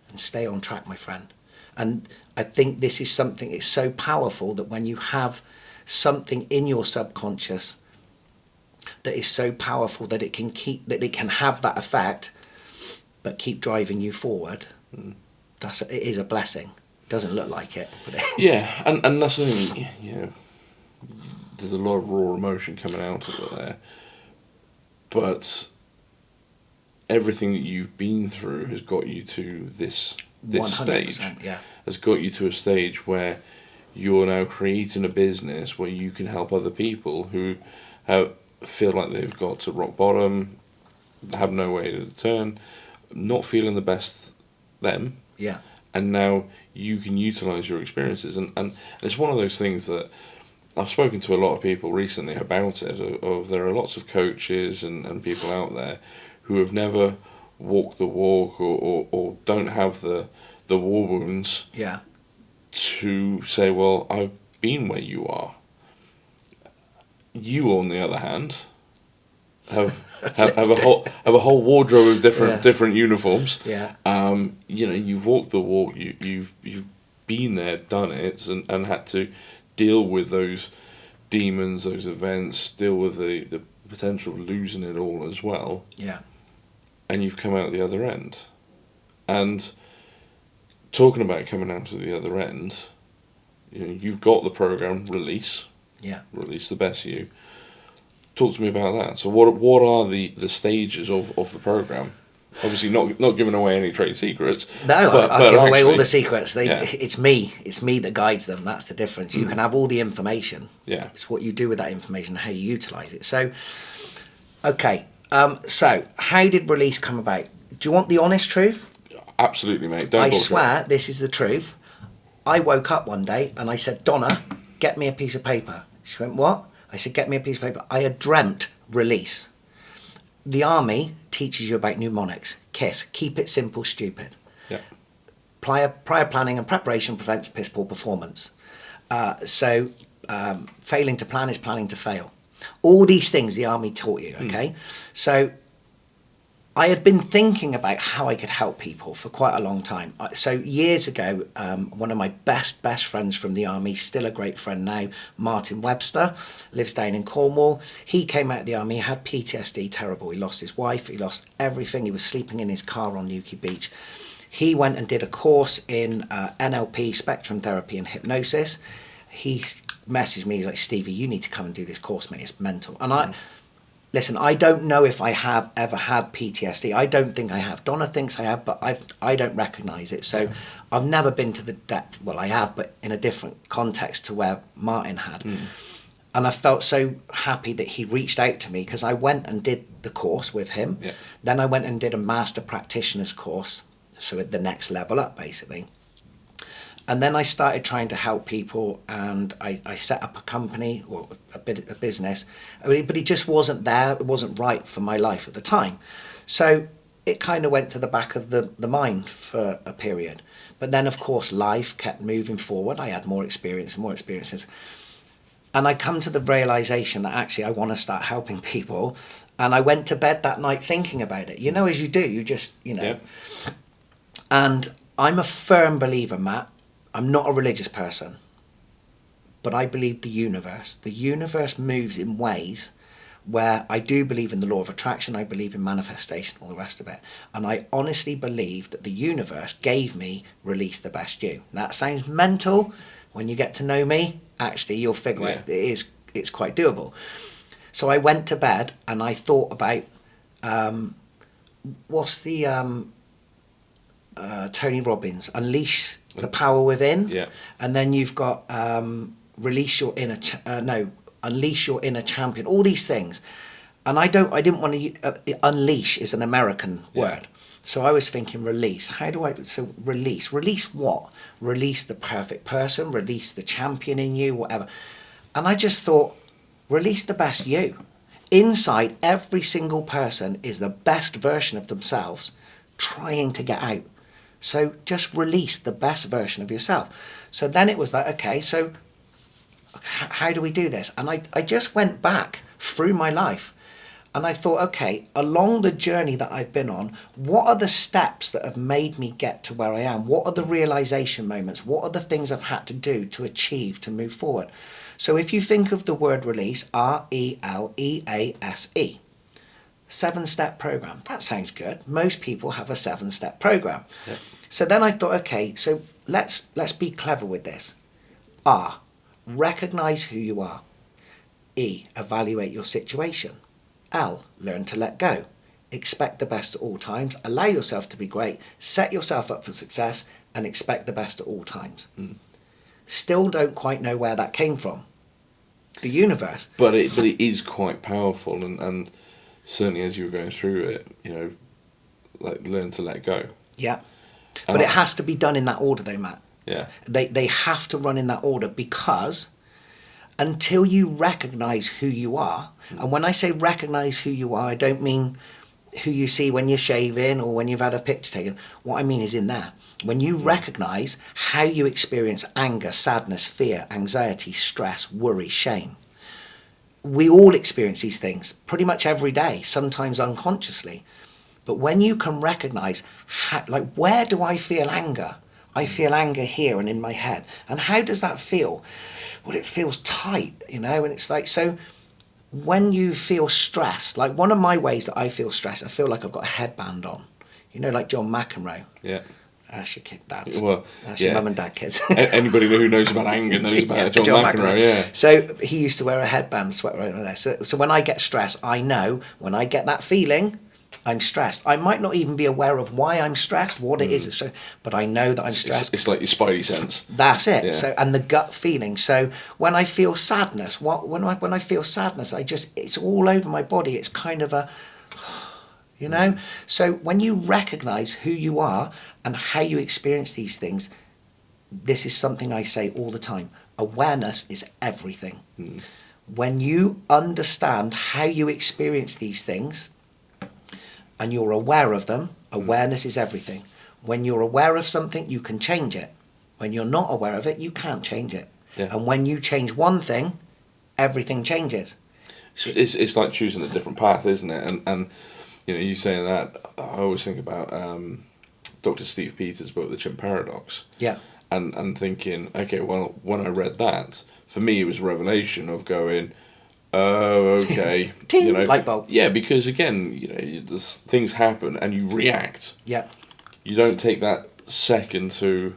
and stay on track, my friend. And I think this is something, it's so powerful that when you have something in your subconscious that is so powerful that it can have that effect, but keep driving you forward, it is a blessing. Doesn't look like it, but it is. Yeah, and that's the thing, there's a lot of raw emotion coming out of it there, but everything that you've been through has got you to this stage. Yeah. Has got you to a stage where you're now creating a business where you can help other people who feel like they've got to rock bottom, have no way to turn, not feeling the best them. Yeah. And now you can utilize your experiences, and it's one of those things that I've spoken to a lot of people recently about it. Of there are lots of coaches and people out there who have never walked the walk or don't have the war wounds. Yeah. To say, well, I've been where you are. You, on the other hand, have a whole wardrobe of different uniforms. Yeah. You've walked the walk. You've been there, done it, and had to deal with those demons, those events, deal with the potential of losing it all as well. Yeah. And you've come out the other end. And talking about coming out to the other end, you've got the program Release. Yeah. Release the Best You. Talk to me about that. So what are the stages of the program? Obviously not giving away any trade secrets. No, I give away all the secrets. It's me that guides them. That's the difference. You can have all the information. Yeah. It's what you do with that information, how you utilise it. So, okay. So how did Release come about? Do you want the honest truth? Absolutely, mate. I swear this is the truth. I woke up one day and I said, Donna, get me a piece of paper. She went, what? I said, get me a piece of paper. I had dreamt Release. The army teaches you about mnemonics. KISS, keep it simple, stupid. Yeah. Prior planning and preparation prevents piss poor performance. Failing to plan is planning to fail. All these things the army taught you, okay? So I had been thinking about how I could help people for quite a long time. So years ago, one of my best friends from the army, still a great friend now, Martin Webster, lives down in Cornwall. He came out of the army, had PTSD, terrible. He lost his wife, he lost everything. He was sleeping in his car on Newquay Beach. He went and did a course in NLP, spectrum therapy and hypnosis. He messaged me, he's like, Stevie, you need to come and do this course, mate. It's mental. And listen, I don't know if I have ever had PTSD. I don't think I have. Donna thinks I have, but I don't recognise it. So I've never been to the depth. Well, I have, but in a different context to where Martin had. And I felt so happy that he reached out to me, because I went and did the course with him. Yeah. Then I went and did a master practitioner's course, so at the next level up, basically. And then I started trying to help people, and I set up a company or a business, but it just wasn't there. It wasn't right for my life at the time. So it kind of went to the back of the mind for a period. But then, of course, life kept moving forward. I had more experience and more experiences. And I come to the realization that actually I want to start helping people. And I went to bed that night thinking about it. As you do, you just, Yeah. And I'm a firm believer, Matt. I'm not a religious person, but I believe the universe moves in ways where I do believe in the law of attraction. I believe in manifestation, all the rest of it. And I honestly believe that the universe gave me Release the Best You. That sounds mental. When you get to know me, actually, you'll figure out it's quite doable. So I went to bed and I thought about, what's the Tony Robbins, Unleash the Power Within. Yeah. And then you've got Unleash Your Inner Champion. All these things, and I didn't want to. Unleash is an American word, so I was thinking release. How do I? So release what? Release the perfect person. Release the champion in you. Whatever. And I just thought, release the best you. Inside every single person is the best version of themselves trying to get out. So just release the best version of yourself. So then it was like, okay, so how do we do this? And I just went back through my life and I thought, okay, along the journey that I've been on, what are the steps that have made me get to where I am? What are the realization moments? What are the things I've had to do to achieve, to move forward? So if you think of the word release, RELEASE, 7-step program. That sounds good. Most people have a 7-step program. Yeah. So then I thought, okay, so let's be clever with this. R, recognize who you are. E, evaluate your situation. L, learn to let go. Expect the best at all times. Allow yourself to be great. Set yourself up for success and expect the best at all times. Still don't quite know where that came from. The universe. But it is quite powerful, and certainly as you were going through it, you know, like learn to let go. Yeah. But it has to be done in that order though, Matt. Yeah. They have to run in that order, because until you recognize who you are, and when I say recognize who you are, I don't mean who you see when you're shaving or when you've had a picture taken. What I mean is in there. When you recognize how you experience anger, sadness, fear, anxiety, stress, worry, shame. We all experience these things pretty much every day, sometimes unconsciously. But when you can recognize, like, where do I feel anger? I feel anger here and in my head. And how does that feel? Well, it feels tight, you know, and it's like, so when you feel stressed, like one of my ways that I feel stressed, I feel like I've got a headband on, you know, like John McEnroe. Yeah. That's your kid, Dad. Well, that's your mum and dad kids. Anybody who knows about anger knows about John McEnroe, yeah. So he used to wear a headband, sweat right over there. So when I get stressed, I know when I get that feeling, I'm stressed. I might not even be aware of why I'm stressed, what it is, but I know that I'm stressed. It's like your spidey sense. That's it. Yeah. So, and the gut feeling. So when I feel sadness, when I feel sadness, it's all over my body. It's kind of a, you know. So when you recognize who you are and how you experience these things, this is something I say all the time. Awareness is everything. When you understand how you experience these things, and you're aware of them, awareness is everything. When you're aware of something, you can change it. When you're not aware of it, you can't change it. Yeah. And when you change one thing, everything changes. It's like choosing a different path, isn't it? And you know, you saying that, I always think about Dr. Steve Peters' book, The Chimp Paradox. Yeah. And thinking, okay, well, when I read that, for me it was a revelation of going, oh, okay. Ting, you know, light bulb. Yeah, because again, you know, things happen and you react. Yeah. You don't take that second to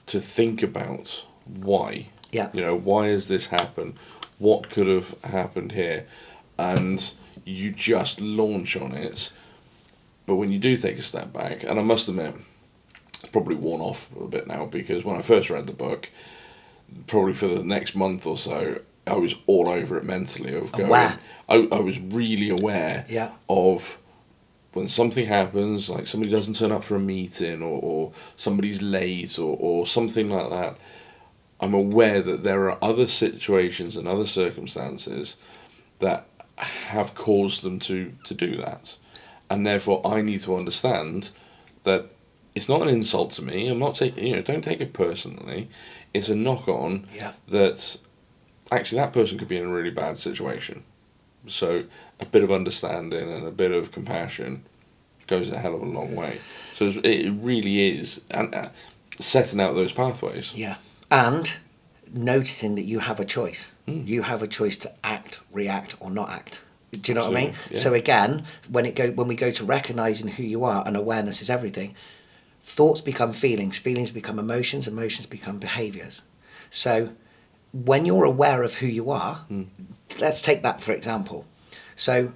think about why. Yeah. You know, why has this happened? What could have happened here? And you just launch on it. But when you do take a step back, and I must admit, it's probably worn off a bit now, because when I first read the book, probably for the next month or so, I was all over it mentally of going. Aware. I was really aware of when something happens, like somebody doesn't turn up for a meeting or somebody's late or something like that. I'm aware that there are other situations and other circumstances that have caused them to do that. And therefore I need to understand that it's not an insult to me. I'm not taking, you know, don't take it personally. It's a knock on that actually that person could be in a really bad situation. So a bit of understanding and a bit of compassion goes a hell of a long way. So it really is, and setting out those pathways. Yeah. And noticing that you have a choice. You have a choice to act, react, or not act. Do you know what I mean? Yeah. So again, when we go to recognizing who you are, and awareness is everything, thoughts become feelings, feelings become emotions, emotions become behaviors. So when you're aware of who you are, let's take that for example. So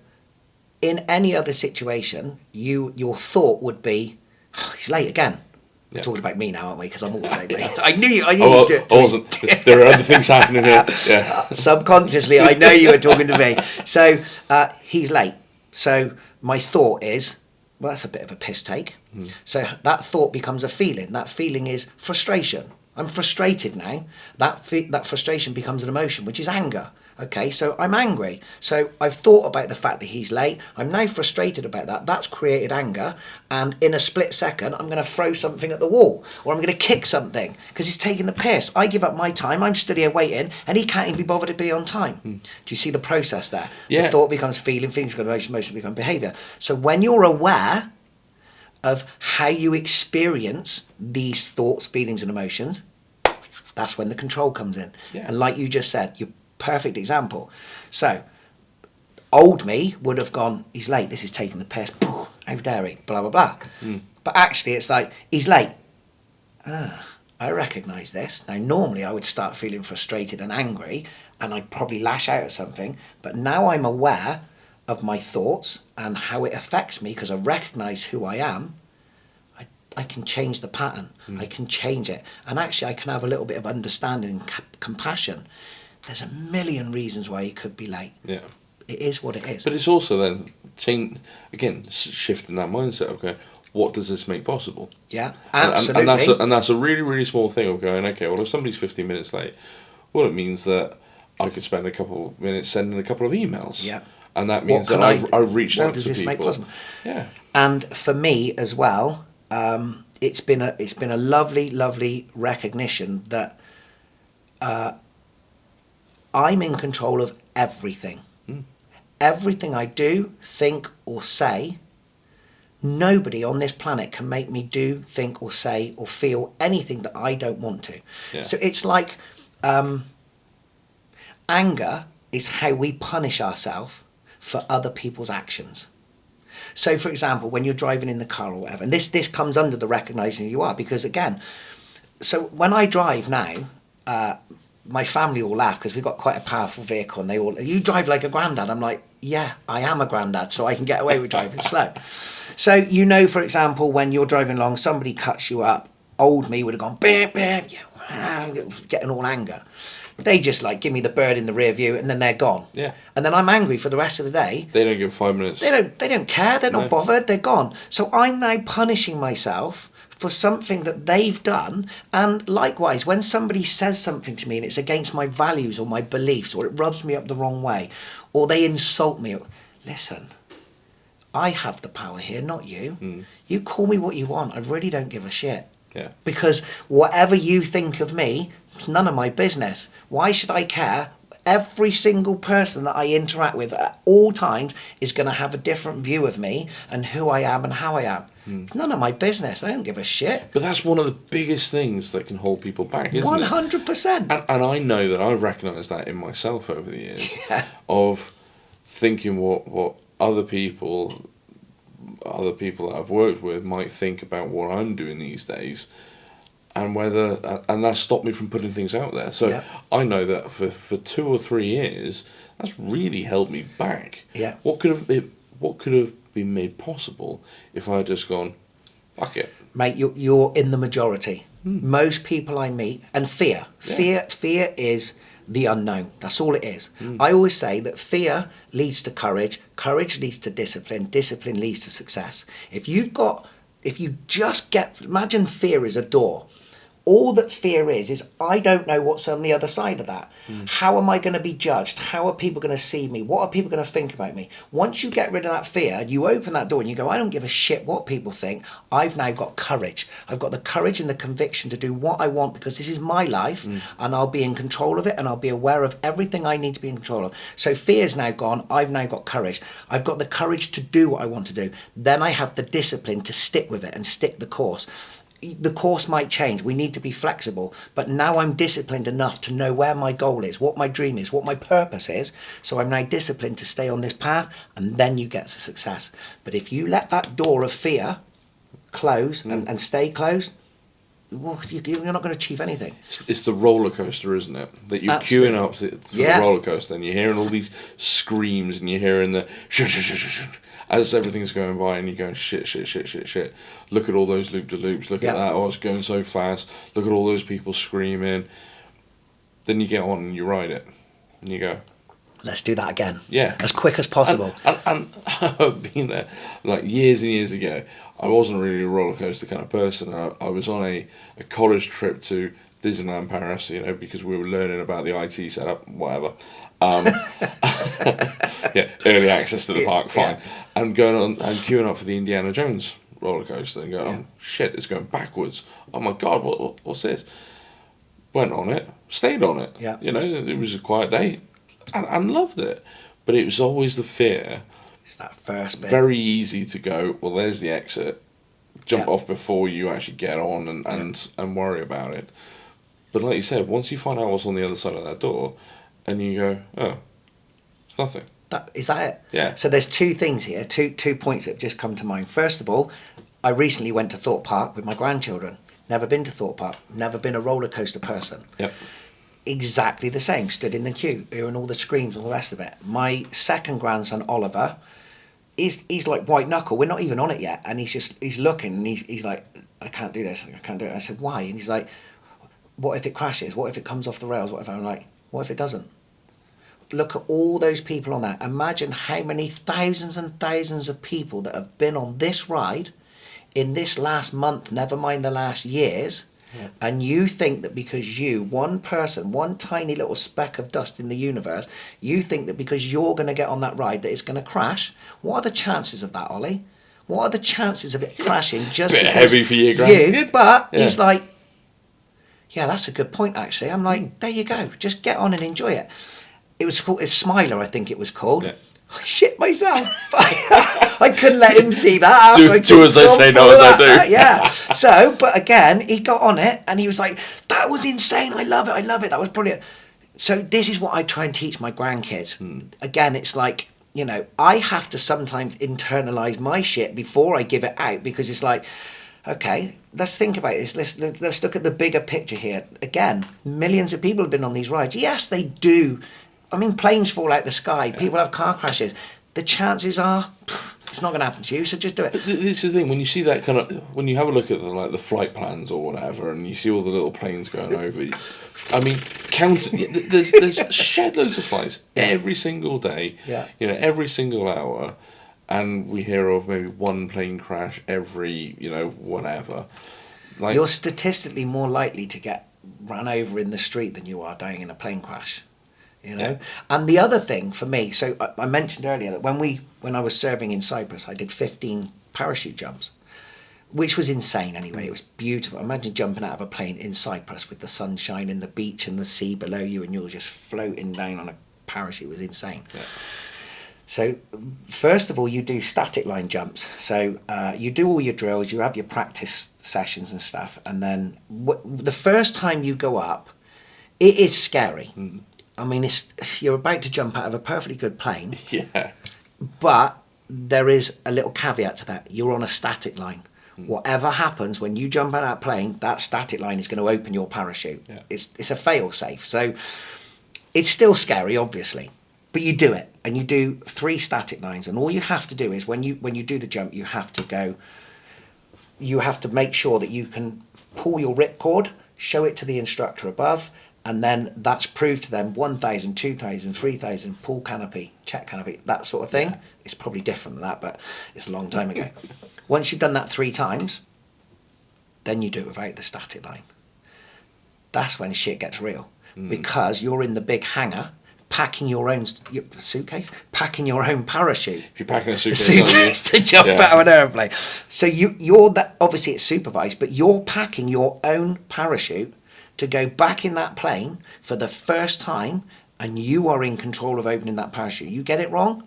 in any other situation, your thought would be, oh, he's late again. We're talking about me now, aren't we? Because I'm always late. I knew you'd do it. I wasn't. There are other things happening here. Yeah. Subconsciously, I know you were talking to me. So he's late. So my thought is, well, that's a bit of a piss take. So that thought becomes a feeling. That feeling is frustration. I'm frustrated now. That frustration becomes an emotion, which is anger. Okay, so I'm angry. So I've thought about the fact that he's late. I'm now frustrated about that. That's created anger. And in a split second, I'm going to throw something at the wall, or I'm going to kick something because he's taking the piss. I give up my time. I'm stood here waiting, and he can't even be bothered to be on time. Do you see the process there? Yeah. The thought becomes feeling, feelings become emotion, emotion becomes behaviour. So when you're aware of how you experience these thoughts, feelings, and emotions, that's when the control comes in. Yeah. And like you just said, you're perfect example. So old me would have gone, he's late, this is taking the piss, how dare he, blah blah blah. But actually it's like, he's late, I recognise this. Now normally I would start feeling frustrated and angry, and I'd probably lash out at something, but now I'm aware of my thoughts and how it affects me because I recognise who I am. I can change the pattern. I can change it, and actually I can have a little bit of understanding and compassion. There's a million reasons why you could be late. Yeah. It is what it is. But it's also then shifting that mindset of going, what does this make possible? Yeah, absolutely. And that's a really, really small thing of going, okay, well, if somebody's 15 minutes late, well, it means that I could spend a couple of minutes sending a couple of emails. Yeah. And that means that I've reached out to people. What does this make possible? Yeah. And for me as well, it's been a lovely, lovely recognition that I'm in control of everything. Everything I do, think, or say, nobody on this planet can make me do, think, or say, or feel anything that I don't want to. Yeah. So it's like anger is how we punish ourselves for other people's actions. So, for example, when you're driving in the car or whatever, and this comes under the recognising who you are, because again, so when I drive now, my family all laugh because we've got quite a powerful vehicle, and they all, you drive like a granddad. I'm like, yeah, I am a granddad, so I can get away with driving slow. So, you know, for example, when you're driving along, somebody cuts you up, old me would have gone, bam, bam, getting all anger. They just like give me the bird in the rear view, and then they're gone. Yeah. And then I'm angry for the rest of the day. They don't give 5 minutes. They don't care. They're not bothered. They're gone. So I'm now punishing myself for something that they've done. And likewise, when somebody says something to me and it's against my values or my beliefs, or it rubs me up the wrong way, or they insult me, listen, I have the power here, not you. You call me what you want. I really don't give a shit. Yeah. Because whatever you think of me, it's none of my business. Why should I care? Every single person that I interact with at all times is going to have a different view of me and who I am and how I am. It's none of my business. I don't give a shit. But that's one of the biggest things that can hold people back, isn't 100%. it? And I know that I've recognised that in myself over the years of thinking what other people that I've worked with might think about what I'm doing these days. And that stopped me from putting things out there. So I know that for 2 or 3 years, that's really held me back. Yeah. What could have been made possible if I had just gone, fuck it, mate? You're in the majority. Most people I meet, and fear is the unknown. That's all it is. I always say that fear leads to courage. Courage leads to discipline. Discipline leads to success. If you just imagine fear is a door. All that fear is I don't know what's on the other side of that. How am I going to be judged? How are people going to see me? What are people going to think about me? Once you get rid of that fear, you open that door and you go, I don't give a shit what people think. I've now got courage. I've got the courage and the conviction to do what I want because this is my life and I'll be in control of it and I'll be aware of everything I need to be in control of. So fear's now gone. I've now got courage. I've got the courage to do what I want to do. Then I have the discipline to stick with it and stick the course. The course might change. We need to be flexible. But now I'm disciplined enough to know where my goal is, what my dream is, what my purpose is. So I'm now disciplined to stay on this path, and then you get to success. But if you let that door of fear close and stay closed, well, you're not going to achieve anything. It's the roller coaster, isn't it? That you're queuing up for the roller coaster, and you're hearing all these screams, and you're hearing the as everything's going by, and you're going shit. Look at all those loop-de-loops. Look at that. Oh, it's going so fast. Look at all those people screaming. Then you get on and you ride it, and you go, let's do that again. Yeah, as quick as possible. And I've been there like years and years ago. I wasn't really a roller coaster kind of person. I was on a college trip to Disneyland Paris, because we were learning about the IT setup, whatever. Yeah, early access to the park, fine. Yeah. And going on and queuing up for the Indiana Jones roller coaster and going, oh shit, it's going backwards. Oh my god, what's this? Went on it, stayed on it. Yeah. It was a quiet day, and loved it. But it was always the fear. It's that first bit. Very easy to go, well, there's the exit. Jump off before you actually get on and worry about it. But like you said, once you find out what's on the other side of that door, and you go, oh, it's nothing. Is that it? Yeah. So there's two things here, two points that have just come to mind. First of all, I recently went to Thorpe Park with my grandchildren. Never been to Thorpe Park. Never been a roller coaster person. Yep. Exactly the same. Stood in the queue, hearing all the screams and all the rest of it. My second grandson, Oliver, he's like white knuckle. We're not even on it yet, and he's looking, and he's like, I can't do this. I can't do it. I said, why? And he's like, what if it crashes? What if it comes off the rails? Whatever. I'm like, what if it doesn't? Look at all those people on that. Imagine how many thousands and thousands of people that have been on this ride in this last month, never mind the last years, and you think that because you, one person, one tiny little speck of dust in the universe, you think that because you're going to get on that ride that it's going to crash. What are the chances of that, Ollie? What are the chances of it crashing just bit because heavy for you, Grant. But he's like, yeah, that's a good point, actually. I'm like, there you go. Just get on and enjoy it. It was called, it's Smiler, I think it was called. Yeah. I shit myself. I couldn't let him see that. Do as I say, not as I do. Yeah. So, but again, he got on it and he was like, that was insane. I love it. That was brilliant. So this is what I try and teach my grandkids. Again, it's like, I have to sometimes internalize my shit before I give it out, because it's like, okay, let's think about this. Let's look at the bigger picture here. Again, millions of people have been on these rides. Yes, they do. I mean, planes fall out the sky. People have car crashes. The chances are, it's not going to happen to you. So just do it. But this is the thing. When you see that kind of, when you have a look at the flight plans or whatever, and you see all the little planes going over, I mean, there's shed loads of flights every single day. Yeah. Every single hour, and we hear of maybe one plane crash every, whatever. Like, you're statistically more likely to get run over in the street than you are dying in a plane crash. And the other thing for me, so I mentioned earlier that when I was serving in Cyprus, I did 15 parachute jumps, which was insane anyway. It was beautiful. Imagine jumping out of a plane in Cyprus with the sunshine and the beach and the sea below you, and you're just floating down on a parachute. It was insane. Yeah. So first of all, you do static line jumps. So you do all your drills, you have your practice sessions and stuff, and then the first time you go up, it is scary. I mean, you're about to jump out of a perfectly good plane. Yeah. But there is a little caveat to that. You're on a static line. Whatever happens when you jump out of that plane, that static line is going to open your parachute. Yeah. It's a fail safe. So it's still scary, obviously, but you do it, and you do 3 static lines, and all you have to do is when you do the jump, you have to make sure that you can pull your ripcord, show it to the instructor above. And then that's proved to them 1,000, 2,000, 3,000, pull canopy, check canopy, that sort of thing. It's probably different than that, but it's a long time ago. Once you've done that 3 times, then you do it without the static line. That's when shit gets real. Because you're in the big hangar, packing your own suitcase, packing your own parachute. If you're packing a suitcase to jump out of an airplane. So you're that, obviously it's supervised, but you're packing your own parachute to go back in that plane for the first time, and you are in control of opening that parachute. You get it wrong,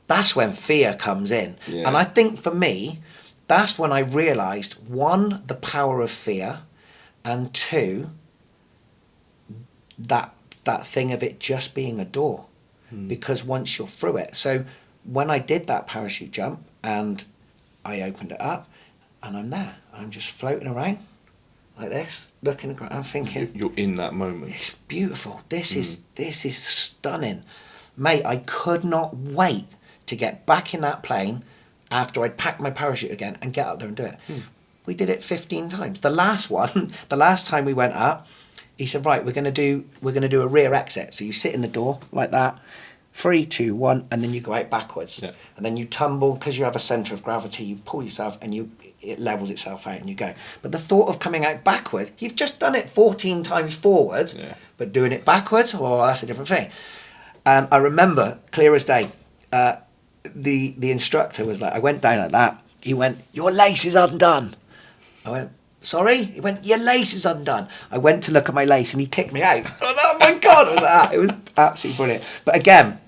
that's when fear comes in. Yeah. And I think for me, that's when I realised, 1, the power of fear, and 2, that thing of it just being a door. Because once you're through it. So when I did that parachute jump and I opened it up and I'm there, I'm just floating around like this, looking at, I'm thinking, you're in that moment. It's beautiful. This is stunning, mate. I could not wait to get back in that plane after I'd packed my parachute again and get up there and do it. We did it 15 times. The last time we went up, he said, right, we're gonna do a rear exit. So you sit in the door like that, 3, 2, 1, and then you go out backwards. Yeah. And then you tumble, because you have a centre of gravity, you pull yourself and it levels itself out and you go. But the thought of coming out backward, you've just done it 14 times forwards, but doing it backwards, that's a different thing. And I remember, clear as day, the instructor was like, I went down like that, he went, "Your lace is undone." I went, "Sorry?" He went, "Your lace is undone." I went to look at my lace and he kicked me out. Oh my God, it was absolutely brilliant. But again,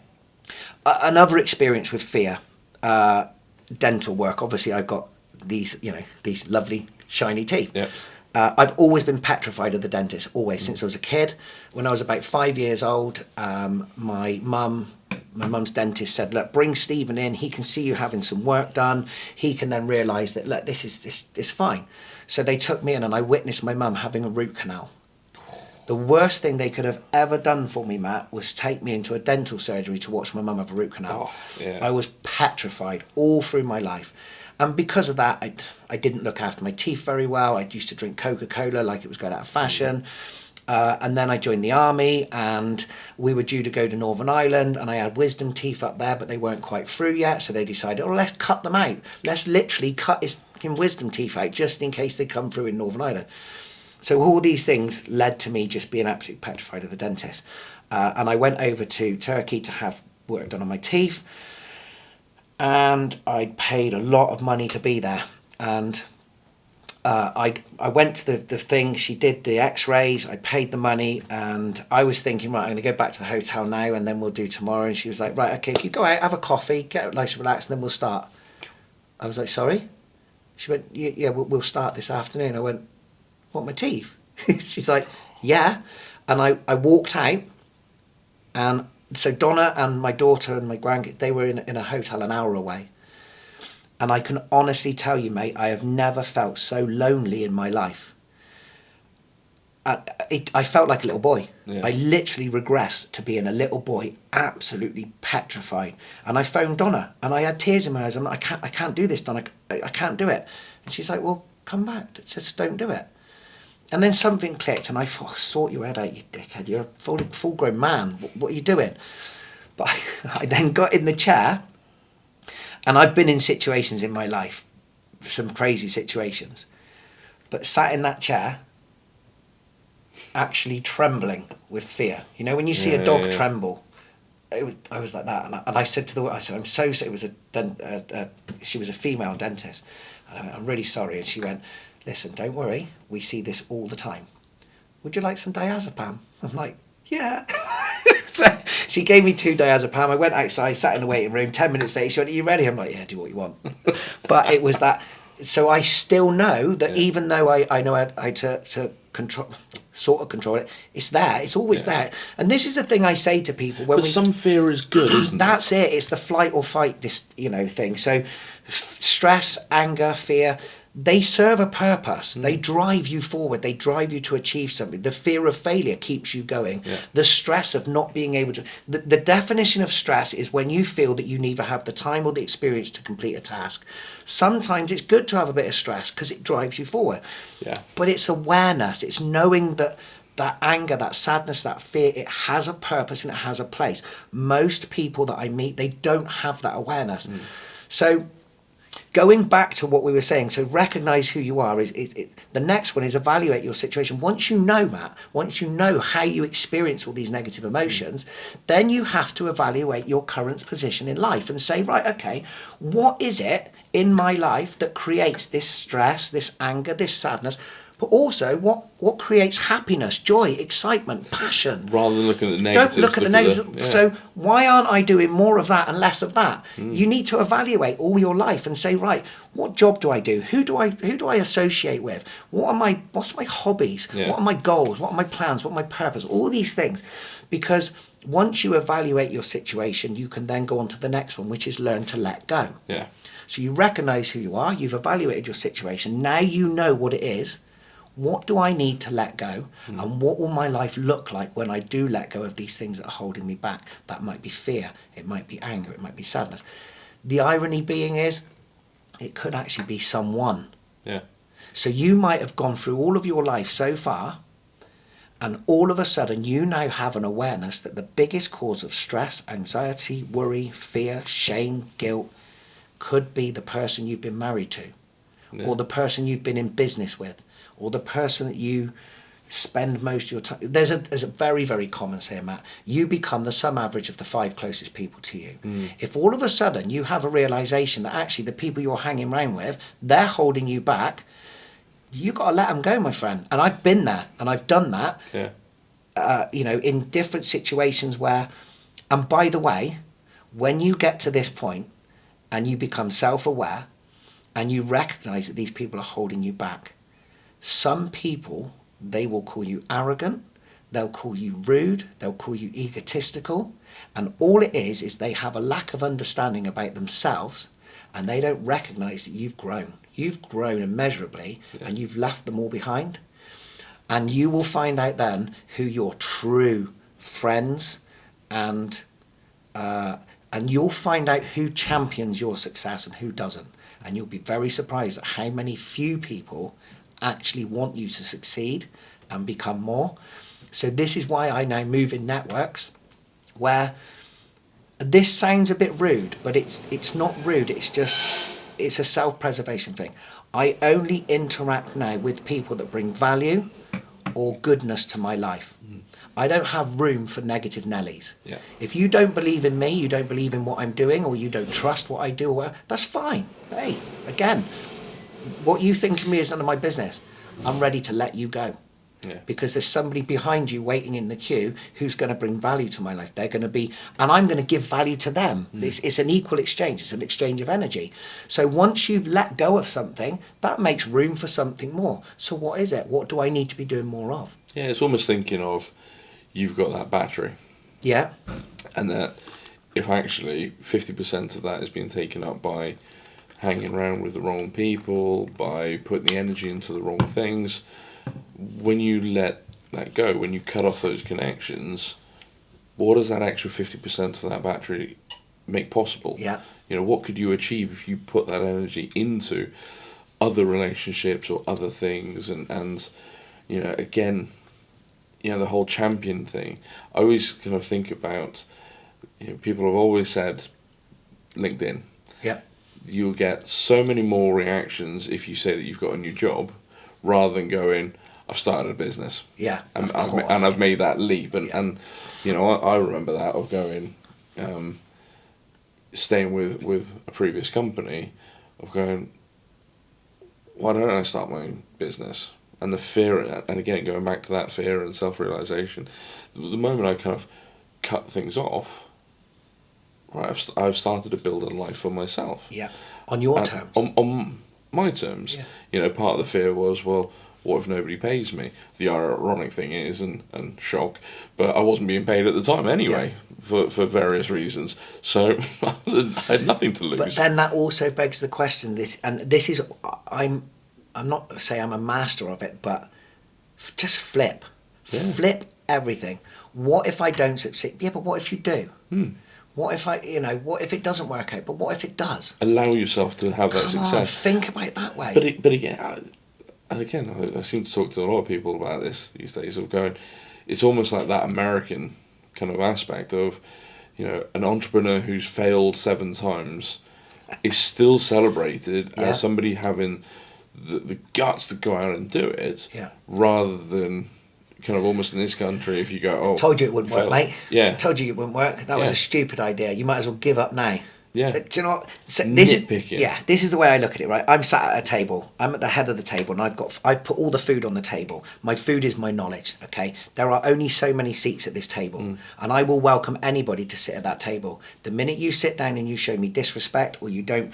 another experience with fear, dental work. Obviously, I've got these lovely shiny teeth. Yeah. I've always been petrified of the dentist, always, since I was a kid. When I was about 5 years old, my mum's dentist said, "Look, bring Stephen in. He can see you having some work done. He can then realise that, look, this is fine." So they took me in and I witnessed my mum having a root canal. The worst thing they could have ever done for me, Matt, was take me into a dental surgery to watch my mum have a root canal. I was petrified all through my life. And because of that, I didn't look after my teeth very well. I used to drink Coca-Cola like it was going out of fashion. And then I joined the army and we were due to go to Northern Ireland and I had wisdom teeth up there, but they weren't quite through yet. So they decided, let's cut them out. Let's literally cut his fucking wisdom teeth out just in case they come through in Northern Ireland. So all these things led to me just being absolutely petrified of the dentist. And I went over to Turkey to have work done on my teeth. And I'd paid a lot of money to be there. And I went to the thing, she did the x-rays, I paid the money, and I was thinking, right, I'm going to go back to the hotel now and then we'll do tomorrow. And she was like, right, okay, if you go out, have a coffee, get nice and relaxed, and then we'll start. I was like, sorry? She went, yeah, we'll start this afternoon. I went, what, my teeth? She's like, yeah. And I walked out, and so Donna and my daughter and my grandkids, they were in a hotel an hour away. And I can honestly tell you, mate, I have never felt so lonely in my life. I felt like a little boy. Yeah. I literally regressed to being a little boy, absolutely petrified. And I phoned Donna, and I had tears in my eyes. I'm like, I can't do this, Donna. I can't do it. And she's like, well, come back. Just don't do it. And then something clicked, and I thought, sort your head out, you dickhead. You're a full-grown man. What are you doing? But I then got in the chair, and I've been in situations in my life, some crazy situations, but sat in that chair, actually trembling with fear. You know, when you see a dog tremble, I was like that. And I said to the woman, I said, I'm so sorry. It was she was a female dentist. And I went, I'm really sorry. And she went, listen, don't worry. We see this all the time. Would you like some diazepam? I'm like, yeah. So she gave me 2 diazepam. I went outside, sat in the waiting room. 10 minutes later, she went, are you ready? I'm like, yeah, do what you want. But it was that. So I still know that even though I know how to control it, it's there. It's always there. And this is the thing I say to people. But some fear is good, isn't it? That's it. It's the flight or fight, thing. So stress, anger, fear, they serve a purpose. They drive you forward. They drive you to achieve something. The fear of failure keeps you going. Yeah. The stress of not being able to... The definition of stress is when you feel that you neither have the time or the experience to complete a task. Sometimes it's good to have a bit of stress because it drives you forward. Yeah. But it's awareness. It's knowing that anger, that sadness, that fear, it has a purpose and it has a place. Most people that I meet, they don't have that awareness. So... going back to what we were saying, so recognise who you are. The next one is evaluate your situation. Once you know, Matt, once you know how you experience all these negative emotions, then you have to evaluate your current position in life and say, right, okay, what is it in my life that creates this stress, this anger, this sadness, but also what creates happiness, joy, excitement, passion. Rather than looking at the negatives. Don't look at the negatives. So why aren't I doing more of that and less of that? You need to evaluate all your life and say, right, what job do I do? Who do I associate with? What's my hobbies? What are my goals? What are my plans? What are my purpose? All these things. Because once you evaluate your situation, you can then go on to the next one, which is learn to let go. Yeah. So you recognise who you are, you've evaluated your situation, now you know what it is. What do I need to let go? And what will my life look like when I do let go of these things that are holding me back? That might be fear, it might be anger, it might be sadness. The irony being is, it could actually be someone. Yeah. So you might have gone through all of your life so far, And all of a sudden, you now have an awareness that the biggest cause of stress, anxiety, worry, fear, shame, guilt could be the person you've been married to, or the person you've been in business with, or the person that you spend most of your time. There's a very, very common saying, Matt. You become the sum average of the 5 closest people to you. If all of a sudden you have a realization that actually the people you're hanging around with, they're holding you back, you got to let them go, my friend. And I've been there, and I've done that. In different situations where, and by the way, when you get to this point and you become self-aware and you recognize that these people are holding you back, some people, they will call you arrogant, they'll call you rude, they'll call you egotistical, and all it is they have a lack of understanding about themselves, and they don't recognize that you've grown. You've grown immeasurably, and you've left them all behind. And you will find out then who your true friends and you'll find out who champions your success and who doesn't. And you'll be very surprised at how many few people actually want you to succeed and become more. So this is why I now move in networks where this sounds a bit rude, but it's not rude. It's a self-preservation thing. I only interact now with people that bring value or goodness to my life. I don't have room for negative Nellies. If you don't believe in me, you don't believe in what I'm doing, or you don't trust what I do, that's fine. Hey, again, what you think of me is none of my business. I'm ready to let you go. Because there's somebody behind you waiting in the queue who's going to bring value to my life. They're going to be, and I'm going to give value to them. It's an equal exchange. It's an exchange of energy. So once you've let go of something, that makes room for something more. So what is it? What do I need to be doing more of? Yeah, it's almost thinking of, you've got that battery. Yeah. And that if actually 50% of that is being taken up by hanging around with the wrong people, by putting the energy into the wrong things, when you let that go, when you cut off those connections, what does that extra 50% of that battery make possible? What could you achieve if you put that energy into other relationships or other things? And again, the whole champion thing. I always kind of think about, people have always said LinkedIn. You'll get so many more reactions if you say that you've got a new job, rather than going, I've started a business. And I've made that leap. And I remember that, of going, staying with a previous company, of going, why don't I start my own business? And the fear, and again, going back to that fear and self-realization, the moment I kind of cut things off, right, I've started to build a life for myself. On your terms. On my terms. Part of the fear was, well, what if nobody pays me? The ironic thing is, and shock, but I wasn't being paid at the time anyway, for various reasons. So I had nothing to lose. But then that also begs the question, I'm not saying I'm a master of it, but just flip. Flip everything. What if I don't succeed? Yeah, but what if you do? What if what if it doesn't work out? But what if it does? Allow yourself to have that success. On, think about it that way. But again, I seem to talk to a lot of people about this these days, of going, it's almost like that American kind of aspect of, an entrepreneur who's failed 7 times is still celebrated as somebody having the guts to go out and do it, rather than kind of almost in this country, if you go, told you it wouldn't work, mate. Told you it wouldn't work. That was a stupid idea. You might as well give up now. Do you know what? So this is the way I look at it, right? I'm sat at a table. I'm at the head of the table, and I've put all the food on the table. My food is my knowledge. Okay, there are only so many seats at this table, and I will welcome anybody to sit at that table. The minute you sit down and you show me disrespect, or you don't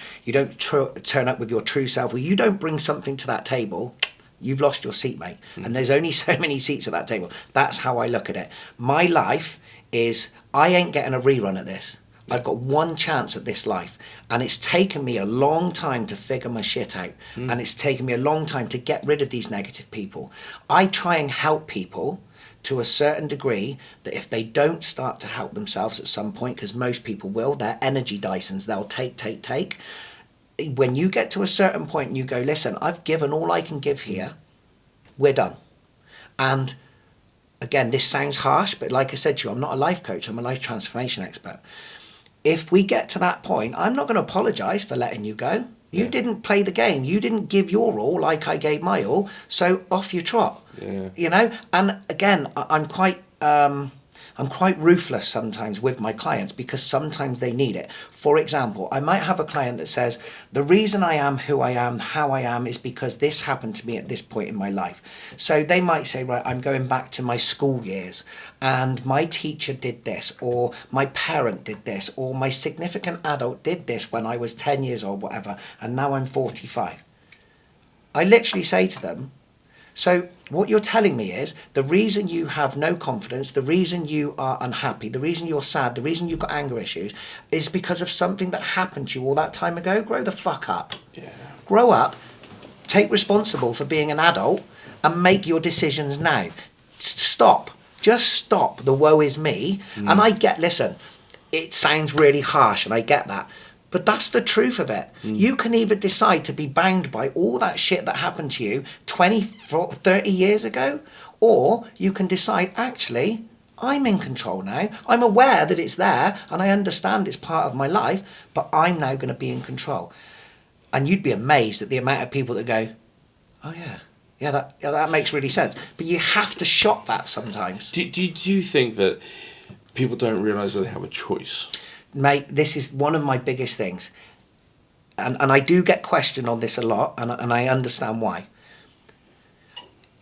turn up with your true self, or you don't bring something to that table, you've lost your seat, mate. And there's only so many seats at that table. That's how I look at it. My life is, I ain't getting a rerun at this. I've got one chance at this life, and it's taken me a long time to figure my shit out, and it's taken me a long time to get rid of these negative people. I try and help people to a certain degree, that if they don't start to help themselves at some point, because most people will, they're energy Dysons, they'll take. When you get to a certain point and you go, listen, I've given all I can give here, we're done. And again, this sounds harsh, but like I said to you, I'm not a life coach, I'm a life transformation expert. If we get to that point, I'm not going to apologize for letting you go. You didn't play the game. You didn't give your all like I gave my all. So off you trot. Yeah. You know. And again, I'm quite ruthless sometimes with my clients because sometimes they need it. For example, I might have a client that says, the reason I am who I am, how I am, is because this happened to me at this point in my life. So they might say, right, I'm going back to my school years and my teacher did this, or my parent did this, or my significant adult did this when I was 10 years old, whatever, and now I'm 45. I literally say to them, so what you're telling me is the reason you have no confidence, the reason you are unhappy, the reason you're sad, the reason you've got anger issues is because of something that happened to you all that time ago. Grow the fuck up. Yeah. Grow up, take responsible for being an adult and make your decisions now. Stop. Just stop the woe is me. And I get, listen, it sounds really harsh and I get that. But that's the truth of it. You can either decide to be bound by all that shit that happened to you 20, 30 years ago, or you can decide, actually, I'm in control now. I'm aware that it's there and I understand it's part of my life, but I'm now going to be in control. And you'd be amazed at the amount of people that go, oh yeah, that makes really sense. But you have to shop that sometimes. Do you think that people don't realise that they have a choice? Mate, this is one of my biggest things. And I do get questioned on this a lot, and I understand why.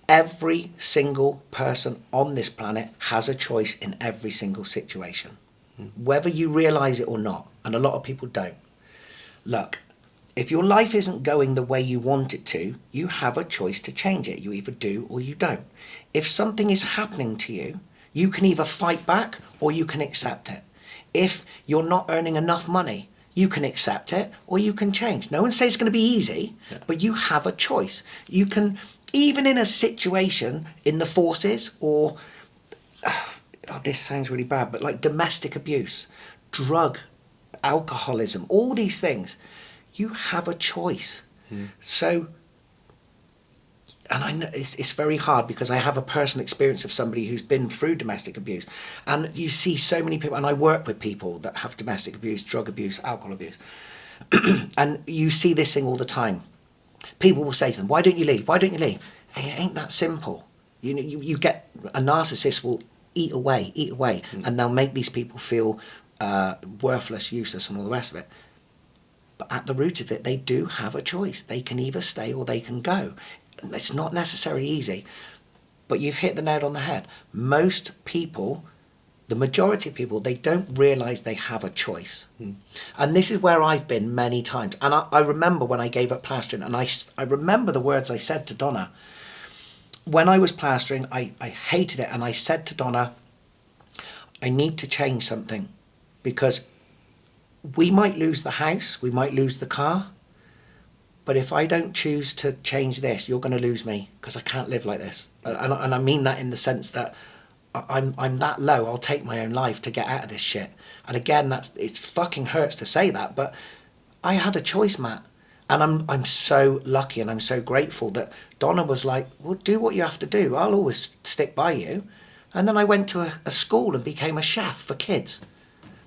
Every single person on this planet has a choice in every single situation. Whether you realise it or not, and a lot of people don't. Look, if your life isn't going the way you want it to, you have a choice to change it. You either do or you don't. If something is happening to you, you can either fight back or you can accept it. If you're not earning enough money, you can accept it or you can change. No one says it's going to be easy, but you have a choice. You can, even in a situation in the forces or, this sounds really bad, but like domestic abuse, drug, alcoholism, all these things, you have a choice. So, and I know it's very hard because I have a personal experience of somebody who's been through domestic abuse, and you see so many people, and I work with people that have domestic abuse, drug abuse, alcohol abuse, and you see this thing all the time. People will say to them, why don't you leave? Why don't you leave? Hey, it ain't that simple. You get, a narcissist will eat away, and they'll make these people feel worthless, useless, and all the rest of it. But at the root of it, they do have a choice. They can either stay or they can go. It's not necessarily easy, but you've hit the nail on the head. Most people, the majority of people, they don't realise they have a choice. And this is where I've been many times. And I remember when I gave up plastering, and I remember the words I said to Donna. When I was plastering, I hated it, and I said to Donna, I need to change something, because we might lose the house, we might lose the car, but if I don't choose to change this, you're going to lose me, because I can't live like this. And I mean that in the sense that I'm that low, I'll take my own life to get out of this shit. And again, it fucking hurts to say that, but I had a choice, Matt. And I'm so lucky and I'm so grateful that Donna was like, well, do what you have to do. I'll always stick by you. And then I went to a school and became a chef for kids.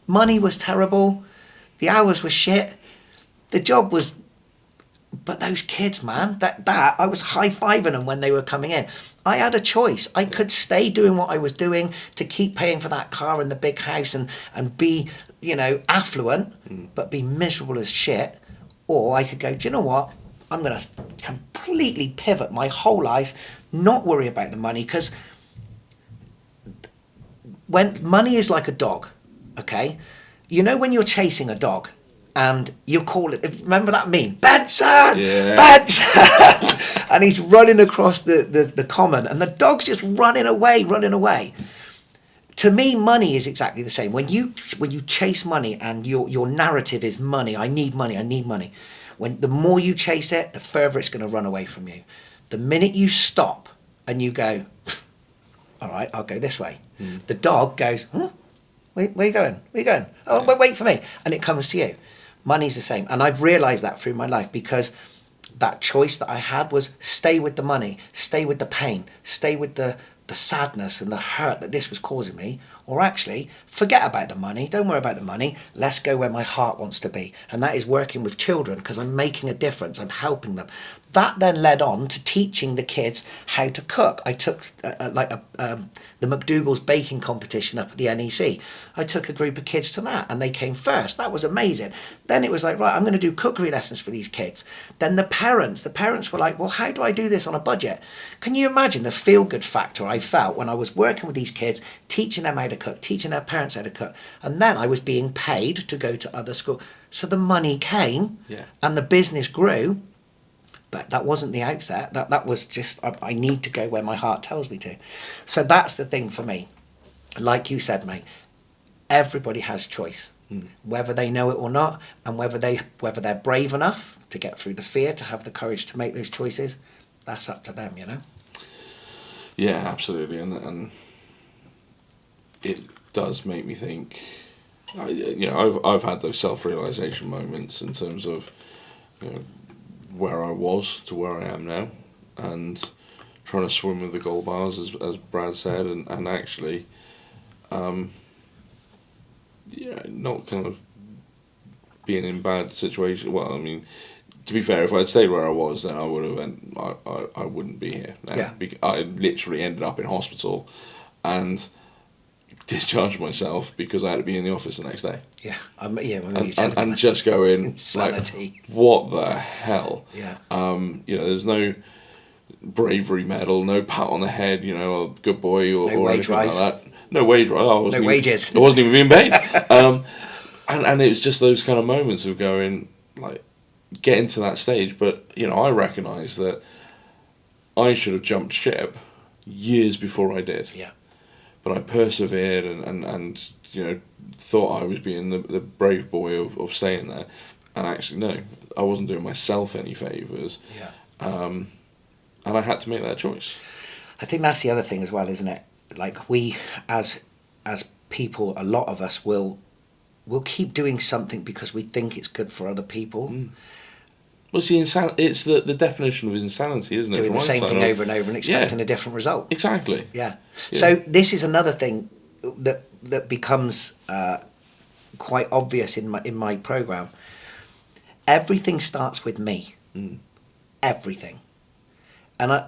Money was terrible. The hours were shit. The job was... But those kids, man, that I was high-fiving them when they were coming in. I had a choice. I could stay doing what I was doing to keep paying for that car and the big house and be, affluent, but be miserable as shit. Or I could go, do you know what? I'm going to completely pivot my whole life, not worry about the money, because when money is like a dog, okay? You know when you're chasing a dog, and you call it, remember that meme? Benson! Yeah. Benson! And he's running across the common, and the dog's just running away. To me, money is exactly the same. When you chase money and your narrative is money, I need money. When the more you chase it, the further it's going to run away from you. The minute you stop and you go, all right, I'll go this way. The dog goes, huh? Where are you going? Where are you going? Oh, wait for me. And it comes to you. Money's the same. And I've realised that through my life, because that choice that I had was stay with the money, stay with the pain, stay with the the sadness and the hurt that this was causing me, or actually forget about the money, don't worry about the money, let's go where my heart wants to be, and that is working with children, because I'm making a difference, I'm helping them. That then led on to teaching the kids how to cook. I took the McDougall's baking competition up at the NEC. I took a group of kids to that and they came first. That was amazing. Then it was like, right, I'm going to do cookery lessons for these kids. Then the parents were like, well, how do I do this on a budget? Can you imagine the feel-good factor I felt when I was working with these kids, teaching them how to cook, teaching their parents how to cook, and then I was being paid to go to other schools. So the money came, and the business grew. But that wasn't the outset. That was just, I need to go where my heart tells me to. So that's the thing for me. Like you said, mate, everybody has choice, whether they know it or not, and whether they're brave enough to get through the fear, to have the courage to make those choices. That's up to them, you know. Yeah, absolutely, and it does make me think. I've had those self-realization moments in terms of, where I was to where I am now, and trying to swim with the gold bars, as Brad said, and actually, not kind of being in bad situation. Well, I mean, to be fair, if I'd stayed where I was, then I would have. I wouldn't be here now. Yeah. I literally ended up in hospital, and discharged myself because I had to be in the office the next day. Yeah, and just going insanity. Like, what the hell? Yeah. There's no bravery medal, no pat on the head, a good boy or wage anything rise. like that. No wage rise. No wages. I wasn't even being paid. And it was just those kind of moments of going, like, getting to that stage. But I recognise that I should have jumped ship years before I did. Yeah. But I persevered and thought I was being the brave boy of staying there, and actually no, I wasn't doing myself any favours. Yeah. And I had to make that choice. I think that's the other thing as well, isn't it? Like, we as people, a lot of us will keep doing something because we think it's good for other people. Well, see, it's the definition of insanity, isn't it? Doing the same thing over and over and expecting a different result. Exactly. Yeah. So this is another thing that becomes quite obvious in my program. Everything starts with me. Everything. And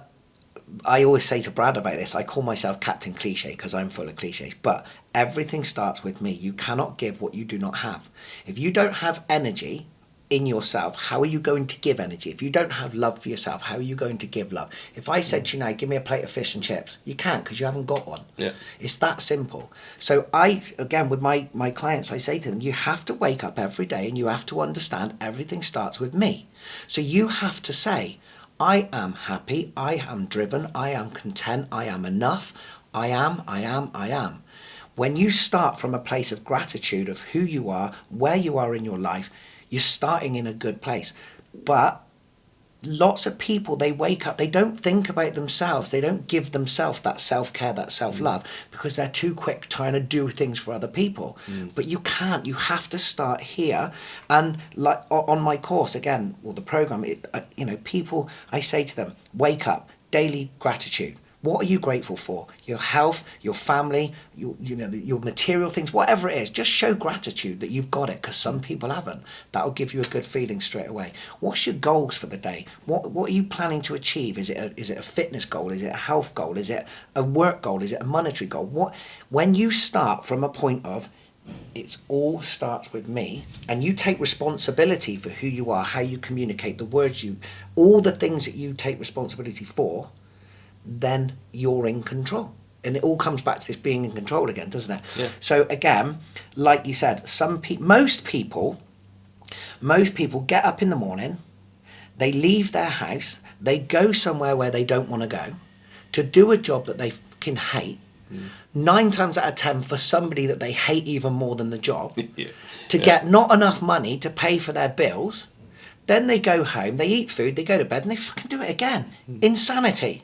I always say to Brad about this, I call myself Captain Cliche because I'm full of cliches, but everything starts with me. You cannot give what you do not have. If you don't have energy in yourself, how are you going to give energy? If you don't have love for yourself, how are you going to give love? If I said to you now, give me a plate of fish and chips, you can't, because you haven't got one. Yeah. It's that simple. So again, with my clients, I say to them, you have to wake up every day and you have to understand everything starts with me. So you have to say, I am happy, I am driven, I am content, I am enough, I am. When you start from a place of gratitude of who you are, where you are in your life, you're starting in a good place. But lots of people, they wake up, they don't think about themselves, they don't give themselves that self-care, that self-love, because they're too quick trying to do things for other people. But you can't, you have to start here. And like on my course, again, or the program, people, I say to them, wake up, daily gratitude. What are you grateful for? Your health, your family, your material things, whatever it is. Just show gratitude that you've got it, because some people haven't. That'll give you a good feeling straight away. What's your goals for the day? What are you planning to achieve? Is it a fitness goal? Is it a health goal? Is it a work goal? Is it a monetary goal? When you start from a point of it all starts with me, and you take responsibility for who you are, how you communicate, the words all the things that you take responsibility for, then you're in control. And it all comes back to this being in control again, doesn't it? Yeah. So again, like you said, most people get up in the morning, they leave their house, they go somewhere where they don't want to go, to do a job that they fucking hate. 9 times out of 10 for somebody that they hate even more than the job, to get not enough money to pay for their bills. Then they go home, they eat food, they go to bed, and they fucking do it again. Insanity.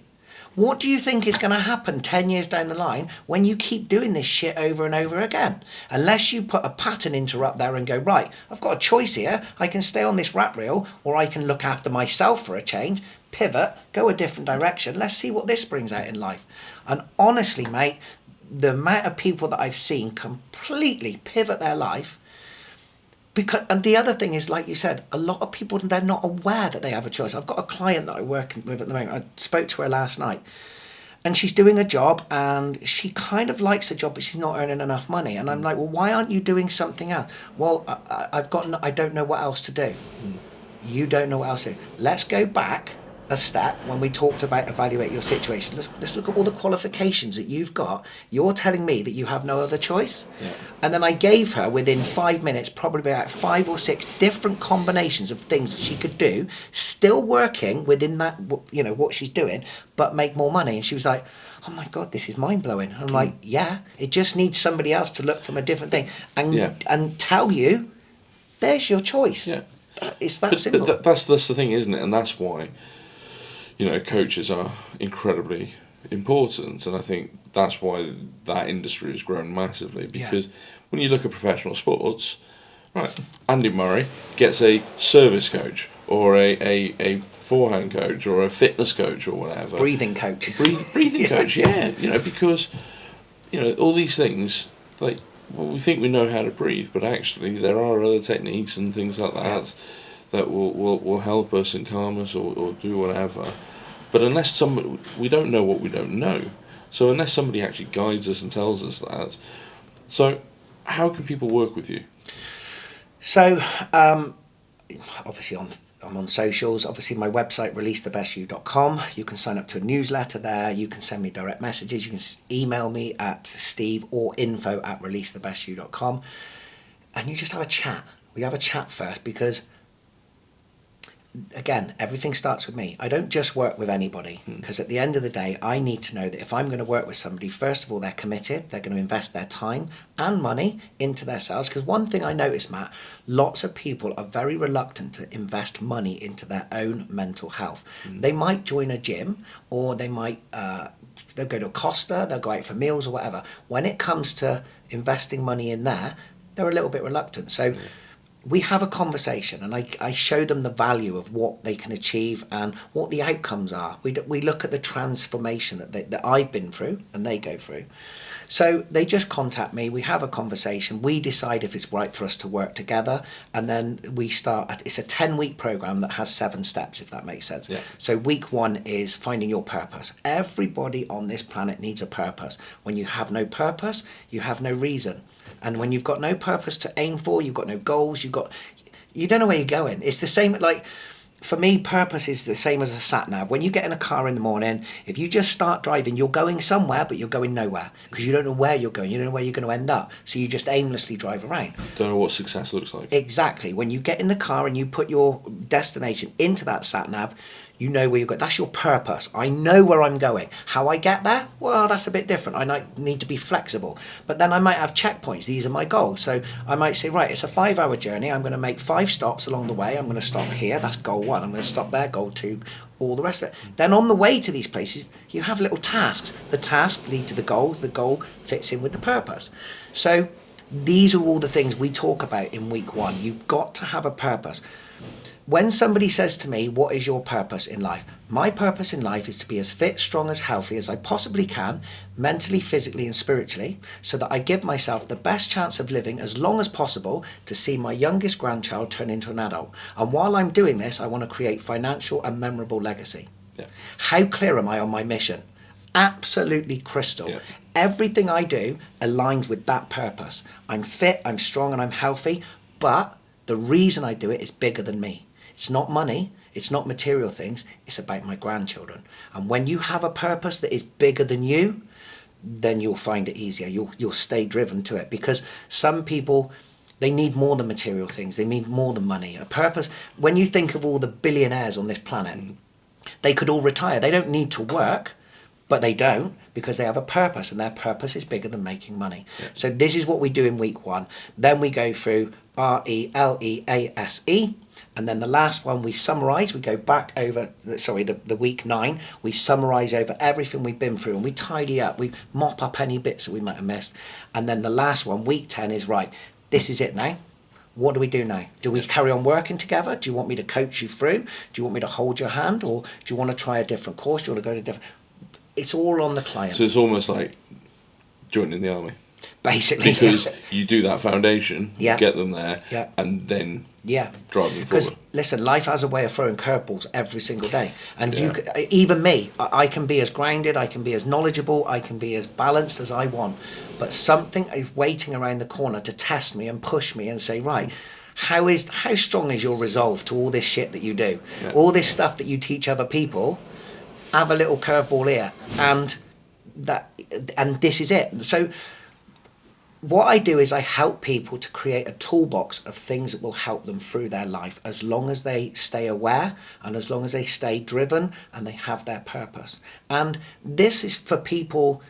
What do you think is going to happen 10 years down the line when you keep doing this shit over and over again? Unless you put a pattern interrupt there and go, right, I've got a choice here. I can stay on this rat reel, or I can look after myself for a change, pivot, go a different direction. Let's see what this brings out in life. And honestly, mate, the amount of people that I've seen completely pivot their life, and the other thing is, like you said, a lot of people, they're not aware that they have a choice. I've got a client that I work with at the moment. I spoke to her last night, and she's doing a job, and she kind of likes the job, but she's not earning enough money. And I'm like, well, why aren't you doing something else? Well, I don't know what else to do. You don't know what else to do. Let's go back a step when we talked about evaluate your situation. Let's look at all the qualifications that you've got. You're telling me that you have no other choice. Yeah. And then I gave her, within 5 minutes, probably about 5 or 6 different combinations of things that she could do, still working within that, you know, what she's doing, but make more money. And she was like, oh my God, this is mind blowing. I'm like, yeah, it just needs somebody else to look from a different thing and tell you, there's your choice. Yeah. It's that simple. But that's the thing, isn't it? And that's why, you know, coaches are incredibly important, and I think that's why that industry has grown massively, because when you look at professional sports, right, Andy Murray gets a service coach or a forehand coach or a fitness coach or whatever. Breathing coach. Breathing coach, yeah. You know, because, you know, all these things, like, well, we think we know how to breathe, but actually there are other techniques and things like that that will help us and calm us or do whatever. But unless we don't know what we don't know. So unless somebody actually guides us and tells us that. So how can people work with you? So obviously I'm on socials. Obviously my website, releasethebestyou.com. You can sign up to a newsletter there. You can send me direct messages. You can email me at steve or info@releasethebestyou.com. And you just have a chat. We have a chat first, because again, everything starts with me. I don't just work with anybody, because at the end of the day, I need to know that if I'm going to work with somebody, first of all, they're committed, they're going to invest their time and money into themselves. Because one thing I noticed, Matt, lots of people are very reluctant to invest money into their own mental health. They might join a gym, or they might they'll go to a Costa, they'll go out for meals or whatever. When it comes to investing money in there, they're a little bit reluctant. So we have a conversation, and I show them the value of what they can achieve and what the outcomes are. We look at the transformation that I've been through and they go through. So they just contact me, we have a conversation, we decide if it's right for us to work together, and then we start. It's a 10-week program that has 7 steps, if that makes sense. Yeah. So week 1 is finding your purpose. Everybody on this planet needs a purpose. When you have no purpose, you have no reason. And when you've got no purpose to aim for, you've got no goals, you don't know where you're going. It's the same, like, for me, purpose is the same as a sat-nav. When you get in a car in the morning, if you just start driving, you're going somewhere, but you're going nowhere, because you don't know where you're going. You don't know where you're going to end up. So you just aimlessly drive around. Don't know what success looks like. Exactly. When you get in the car and you put your destination into that sat-nav, you know where you're going. That's your purpose. I know where I'm going. How I get there? Well, that's a bit different. I need to be flexible. But then I might have checkpoints. These are my goals. So I might say, right, it's a 5-hour journey. I'm going to make 5 stops along the way. I'm going to stop here. That's goal 1. I'm going to stop there, goal 2, all the rest of it. Then on the way to these places, you have little tasks. The tasks lead to the goals. The goal fits in with the purpose. So these are all the things we talk about in week 1. You've got to have a purpose. When somebody says to me, what is your purpose in life? My purpose in life is to be as fit, strong, as healthy as I possibly can, mentally, physically and spiritually, so that I give myself the best chance of living as long as possible to see my youngest grandchild turn into an adult. And while I'm doing this, I want to create financial and memorable legacy. Yeah. How clear am I on my mission? Absolutely crystal. Yeah. Everything I do aligns with that purpose. I'm fit, I'm strong and I'm healthy, but the reason I do it is bigger than me. It's not money, it's not material things, it's about my grandchildren. And when you have a purpose that is bigger than you, then you'll find it easier. You'll stay driven to it, because some people, they need more than material things. They need more than money. A purpose, when you think of all the billionaires on this planet, they could all retire. They don't need to work, but they don't, because they have a purpose, and their purpose is bigger than making money. Yeah. So this is what we do in week 1. Then we go through RELEASE. And then the last one, we summarise, we go back over, the week 9, we summarise over everything we've been through and we tidy up, we mop up any bits that we might have missed. And then the last one, week 10, is right, this is it now. What do we do now? Do we carry on working together? Do you want me to coach you through? Do you want me to hold your hand? Or do you want to try a different course? Do you want to go to different... It's all on the client. So it's almost like joining the army. Basically. Because you do that foundation, Yeah. you get them there, Yeah. and then Yeah. drive them Because forward. listen, life has a way of throwing curveballs every single day, and Yeah. even me, I can be as grounded, I can be as knowledgeable, I can be as balanced as I want, but something is waiting around the corner to test me and push me and say, right, how strong is your resolve to all this shit that you do, Yeah. all this stuff that you teach other people? Have a little curveball here, and this is it. So what I do is I help people to create a toolbox of things that will help them through their life, as long as they stay aware and as long as they stay driven and they have their purpose. And this is for people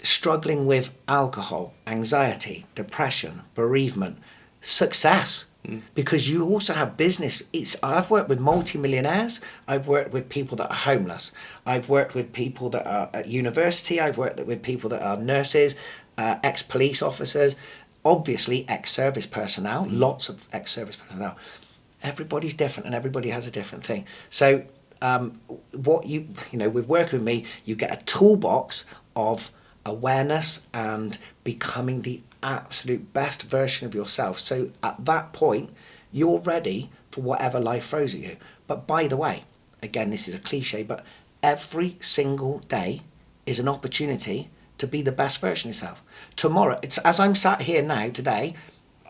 struggling with alcohol, anxiety, depression, bereavement, success. Because you also have business. I've worked with multimillionaires. I've worked with people that are homeless. I've worked with people that are at university. I've worked with people that are nurses, ex-police officers, obviously ex-service personnel, lots of ex-service personnel. Everybody's different and everybody has a different thing. So with working with me, you get a toolbox of awareness and becoming the absolute best version of yourself. So at that point, you're ready for whatever life throws at you. But by the way, again, this is a cliche, but every single day is an opportunity to be the best version of yourself. Tomorrow, it's as I'm sat here now today,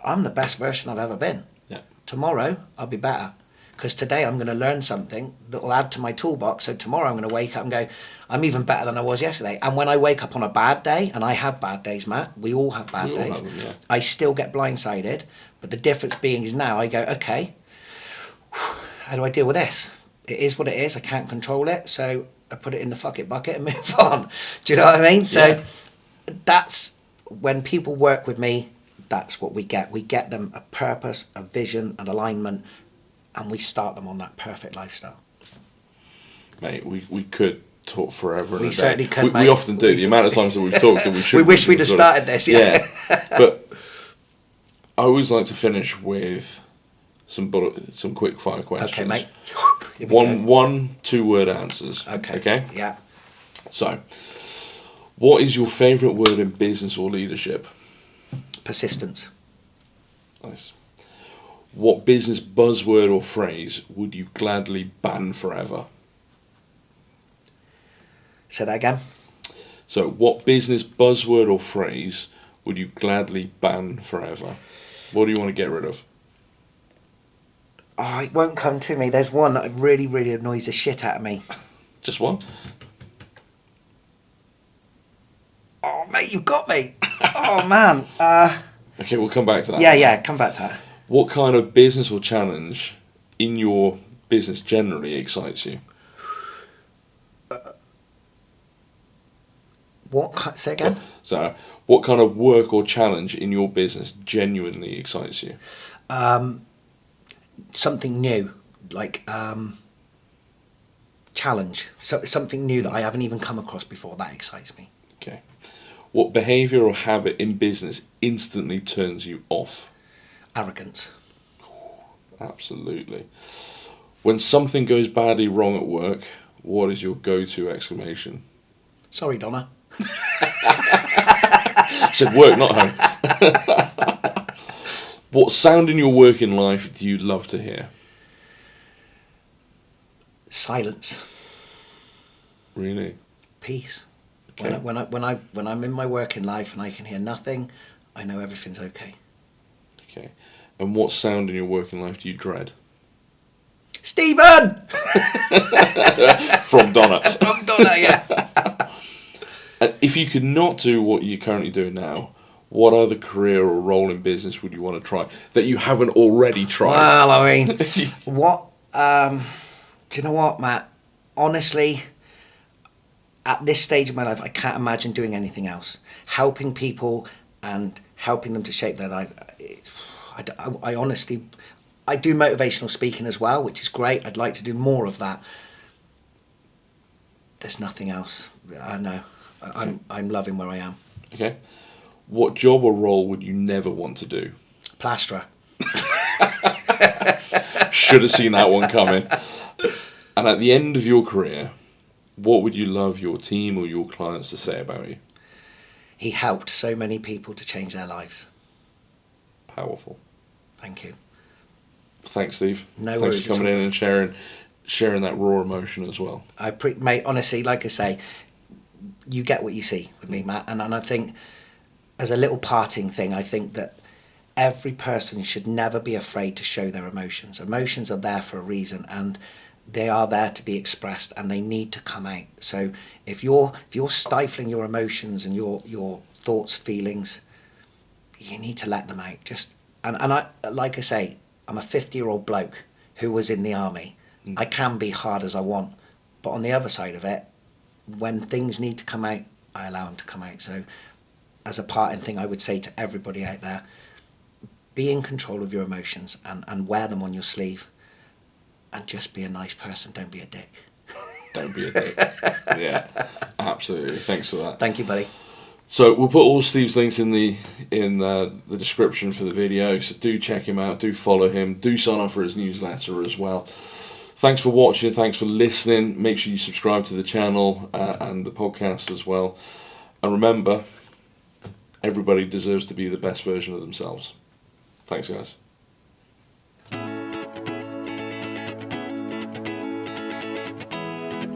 I'm the best version I've ever been. Yeah. Tomorrow, I'll be better. Because today I'm going to learn something that will add to my toolbox. So tomorrow I'm going to wake up and go, I'm even better than I was yesterday. And when I wake up on a bad day, and I have bad days, Matt, we all have bad days, have them, yeah. I still get blindsided. But the difference being is now I go, okay, how do I deal with this? It is what it is. I can't control it. So I put it in the fuck it bucket and move on. Do you know what I mean? So that's when people work with me, that's what we get. We get them a purpose, a vision, an alignment, and we start them on that perfect lifestyle. Mate, we could talk forever. We certainly could, we often do. The amount of times that we've talked, and we should. We wish we'd have started this. Yeah. But I always like to finish with some quick fire questions. Okay, mate. Here we go. One 2-word answers. Okay. Yeah. So, what is your favourite word in business or leadership? Persistence. Nice. What business buzzword or phrase would you gladly ban forever? Say that again. So, what business buzzword or phrase would you gladly ban forever? What do you want to get rid of? Oh, it won't come to me. There's one that really, really annoys the shit out of me. Just one? Oh, mate, you got me. Oh, man. Okay, we'll come back to that. Yeah, come back to that. What kind of business or challenge in your business generally excites you? Say again? So, what kind of work or challenge in your business genuinely excites you? Something new, like challenge. Something new that I haven't even come across before. That excites me. Okay. What behaviour or habit in business instantly turns you off? Arrogance. Absolutely. When something goes badly wrong at work, what is your go-to exclamation? Sorry, Donna. I said work, not home. What sound in your working life do you love to hear? Silence. Really? Peace. Okay. When I'm in my working life and I can hear nothing, I know everything's okay. Okay. And what sound in your working life do you dread? Stephen! From Donna. From Donna, yeah. And if you could not do what you're currently doing now, what other career or role in business would you want to try that you haven't already tried? Well, I mean, what? Do you know what, Matt? Honestly, at this stage of my life, I can't imagine doing anything else. Helping people and helping them to shape their life. I honestly, I do motivational speaking as well, which is great. I'd like to do more of that. There's nothing else. I know. I'm loving where I am. Okay. What job or role would you never want to do? Plasterer. Should have seen that one coming. And at the end of your career, what would you love your team or your clients to say about you? He helped so many people to change their lives. Powerful. Thank you. Thanks, Steve. No Thanks worries for coming in and sharing that raw emotion as well. Mate, honestly, like I say, you get what you see with me, Matt. And I think, as a little parting thing, I think that every person should never be afraid to show their emotions. Emotions are there for a reason, and they are there to be expressed, and they need to come out. So if you're stifling your emotions and your thoughts, feelings, you need to let them out. And I, like I say, I'm a 50-year-old bloke who was in the army. I can be hard as I want, but on the other side of it, when things need to come out, I allow them to come out. So as a parting thing, I would say to everybody out there, be in control of your emotions and wear them on your sleeve, and just be a nice person. Don't be a dick. Don't be a dick. Yeah, absolutely. Thanks for that. Thank you, buddy. So we'll put all Steve's links in the description for the video. So do check him out. Do follow him. Do sign up for his newsletter as well. Thanks for watching. Thanks for listening. Make sure you subscribe to the channel and the podcast as well. And remember, everybody deserves to be the best version of themselves. Thanks, guys.